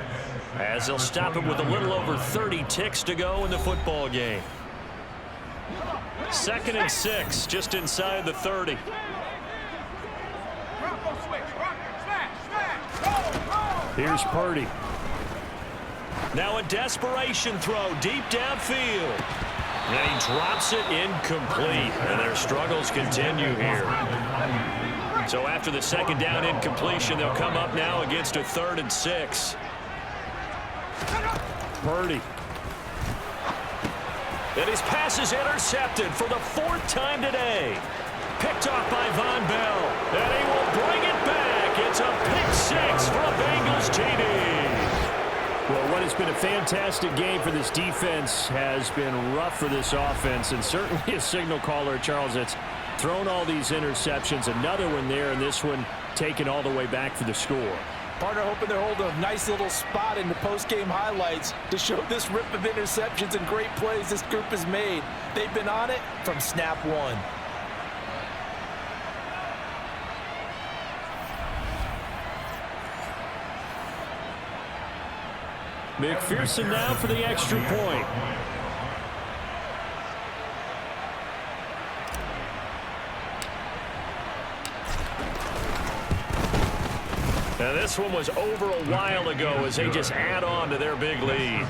as they'll stop it with a little over 30 ticks to go in the football game. 2nd and 6, just inside the 30. Here's Purdy. Now a desperation throw deep downfield. And he drops it incomplete. And their struggles continue here. So after the 2nd down incompletion, they'll come up now against a 3rd and 6. Purdy. And his pass is intercepted for the 4th time today. Picked off by Von Bell. And he will bring it back. It's a pick 6 for a Bengals TD. Well, what has been a fantastic game for this defense has been rough for this offense, and certainly a signal caller, Charles, that's thrown all these interceptions. Another one there, and this one taken all the way back for the score. Partner hoping they're holding a nice little spot in the post-game highlights to show this rip of interceptions and great plays this group has made. They've been on it from snap one. McPherson now for the extra point. Now this one was over a while ago as they just add on to their big lead.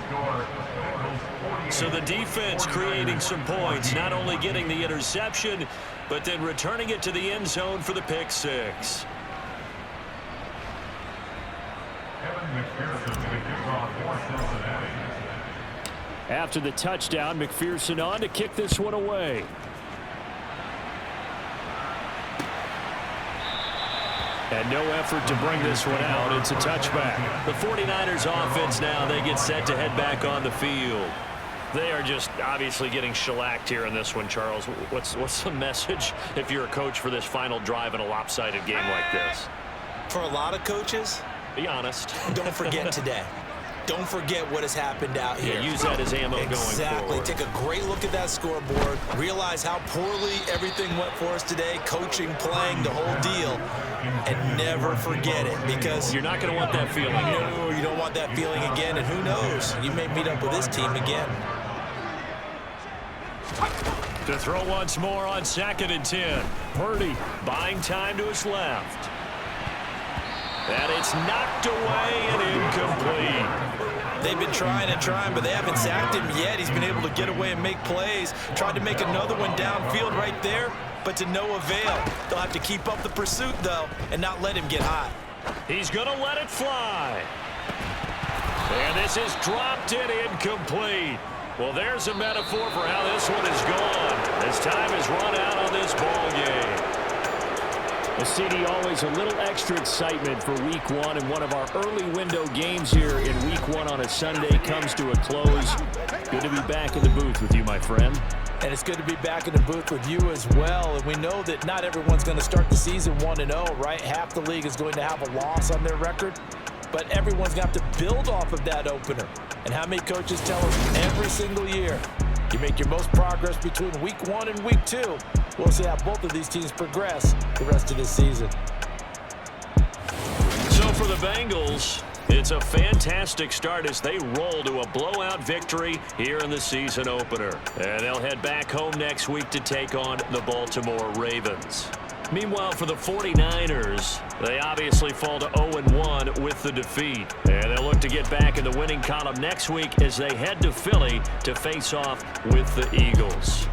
So the defense creating some points, not only getting the interception, but then returning it to the end zone for the pick 6. After the touchdown, McPherson on to kick this one away. And no effort to bring this one out. It's a touchback. The 49ers offense now, they get set to head back on the field. They are just obviously getting shellacked here in this one, Charles. What's the message if you're a coach for this final drive in a lopsided game like this? For a lot of coaches, be honest. Don't forget today. Don't forget what has happened out here. Yeah, use that as ammo going forward. Exactly. Take a great look at that scoreboard. Realize how poorly everything went for us today. Coaching, playing, the whole deal. And never forget it, because you're not going to want that feeling again. No, you don't want that feeling again. And who knows? You may meet up with this team again. To throw once more on 2nd and 10. Purdy buying time to his left. And it's knocked away and incomplete. They've been trying and trying, but they haven't sacked him yet. He's been able to get away and make plays. Tried to make another one downfield right there, but to no avail. They'll have to keep up the pursuit, though, and not let him get hot. He's going to let it fly. And this is dropped in incomplete. Well, there's a metaphor for how this one is gone. As time has run out on this ball game. The CD always a little extra excitement for week 1, and one of our early window games here in week 1 on a Sunday comes to a close. Good to be back in the booth with you, my friend. And it's good to be back in the booth with you as well. And we know that not everyone's going to start the season 1-0, right? Half the league is going to have a loss on their record, but everyone's got to build off of that opener. And how many coaches tell us every single year, you make your most progress between week 1 and week 2. We'll see how both of these teams progress the rest of this season. So for the Bengals, it's a fantastic start as they roll to a blowout victory here in the season opener. And they'll head back home next week to take on the Baltimore Ravens. Meanwhile, for the 49ers, they obviously fall to 0-1 with the defeat. And they'll look to get back in the winning column next week as they head to Philly to face off with the Eagles.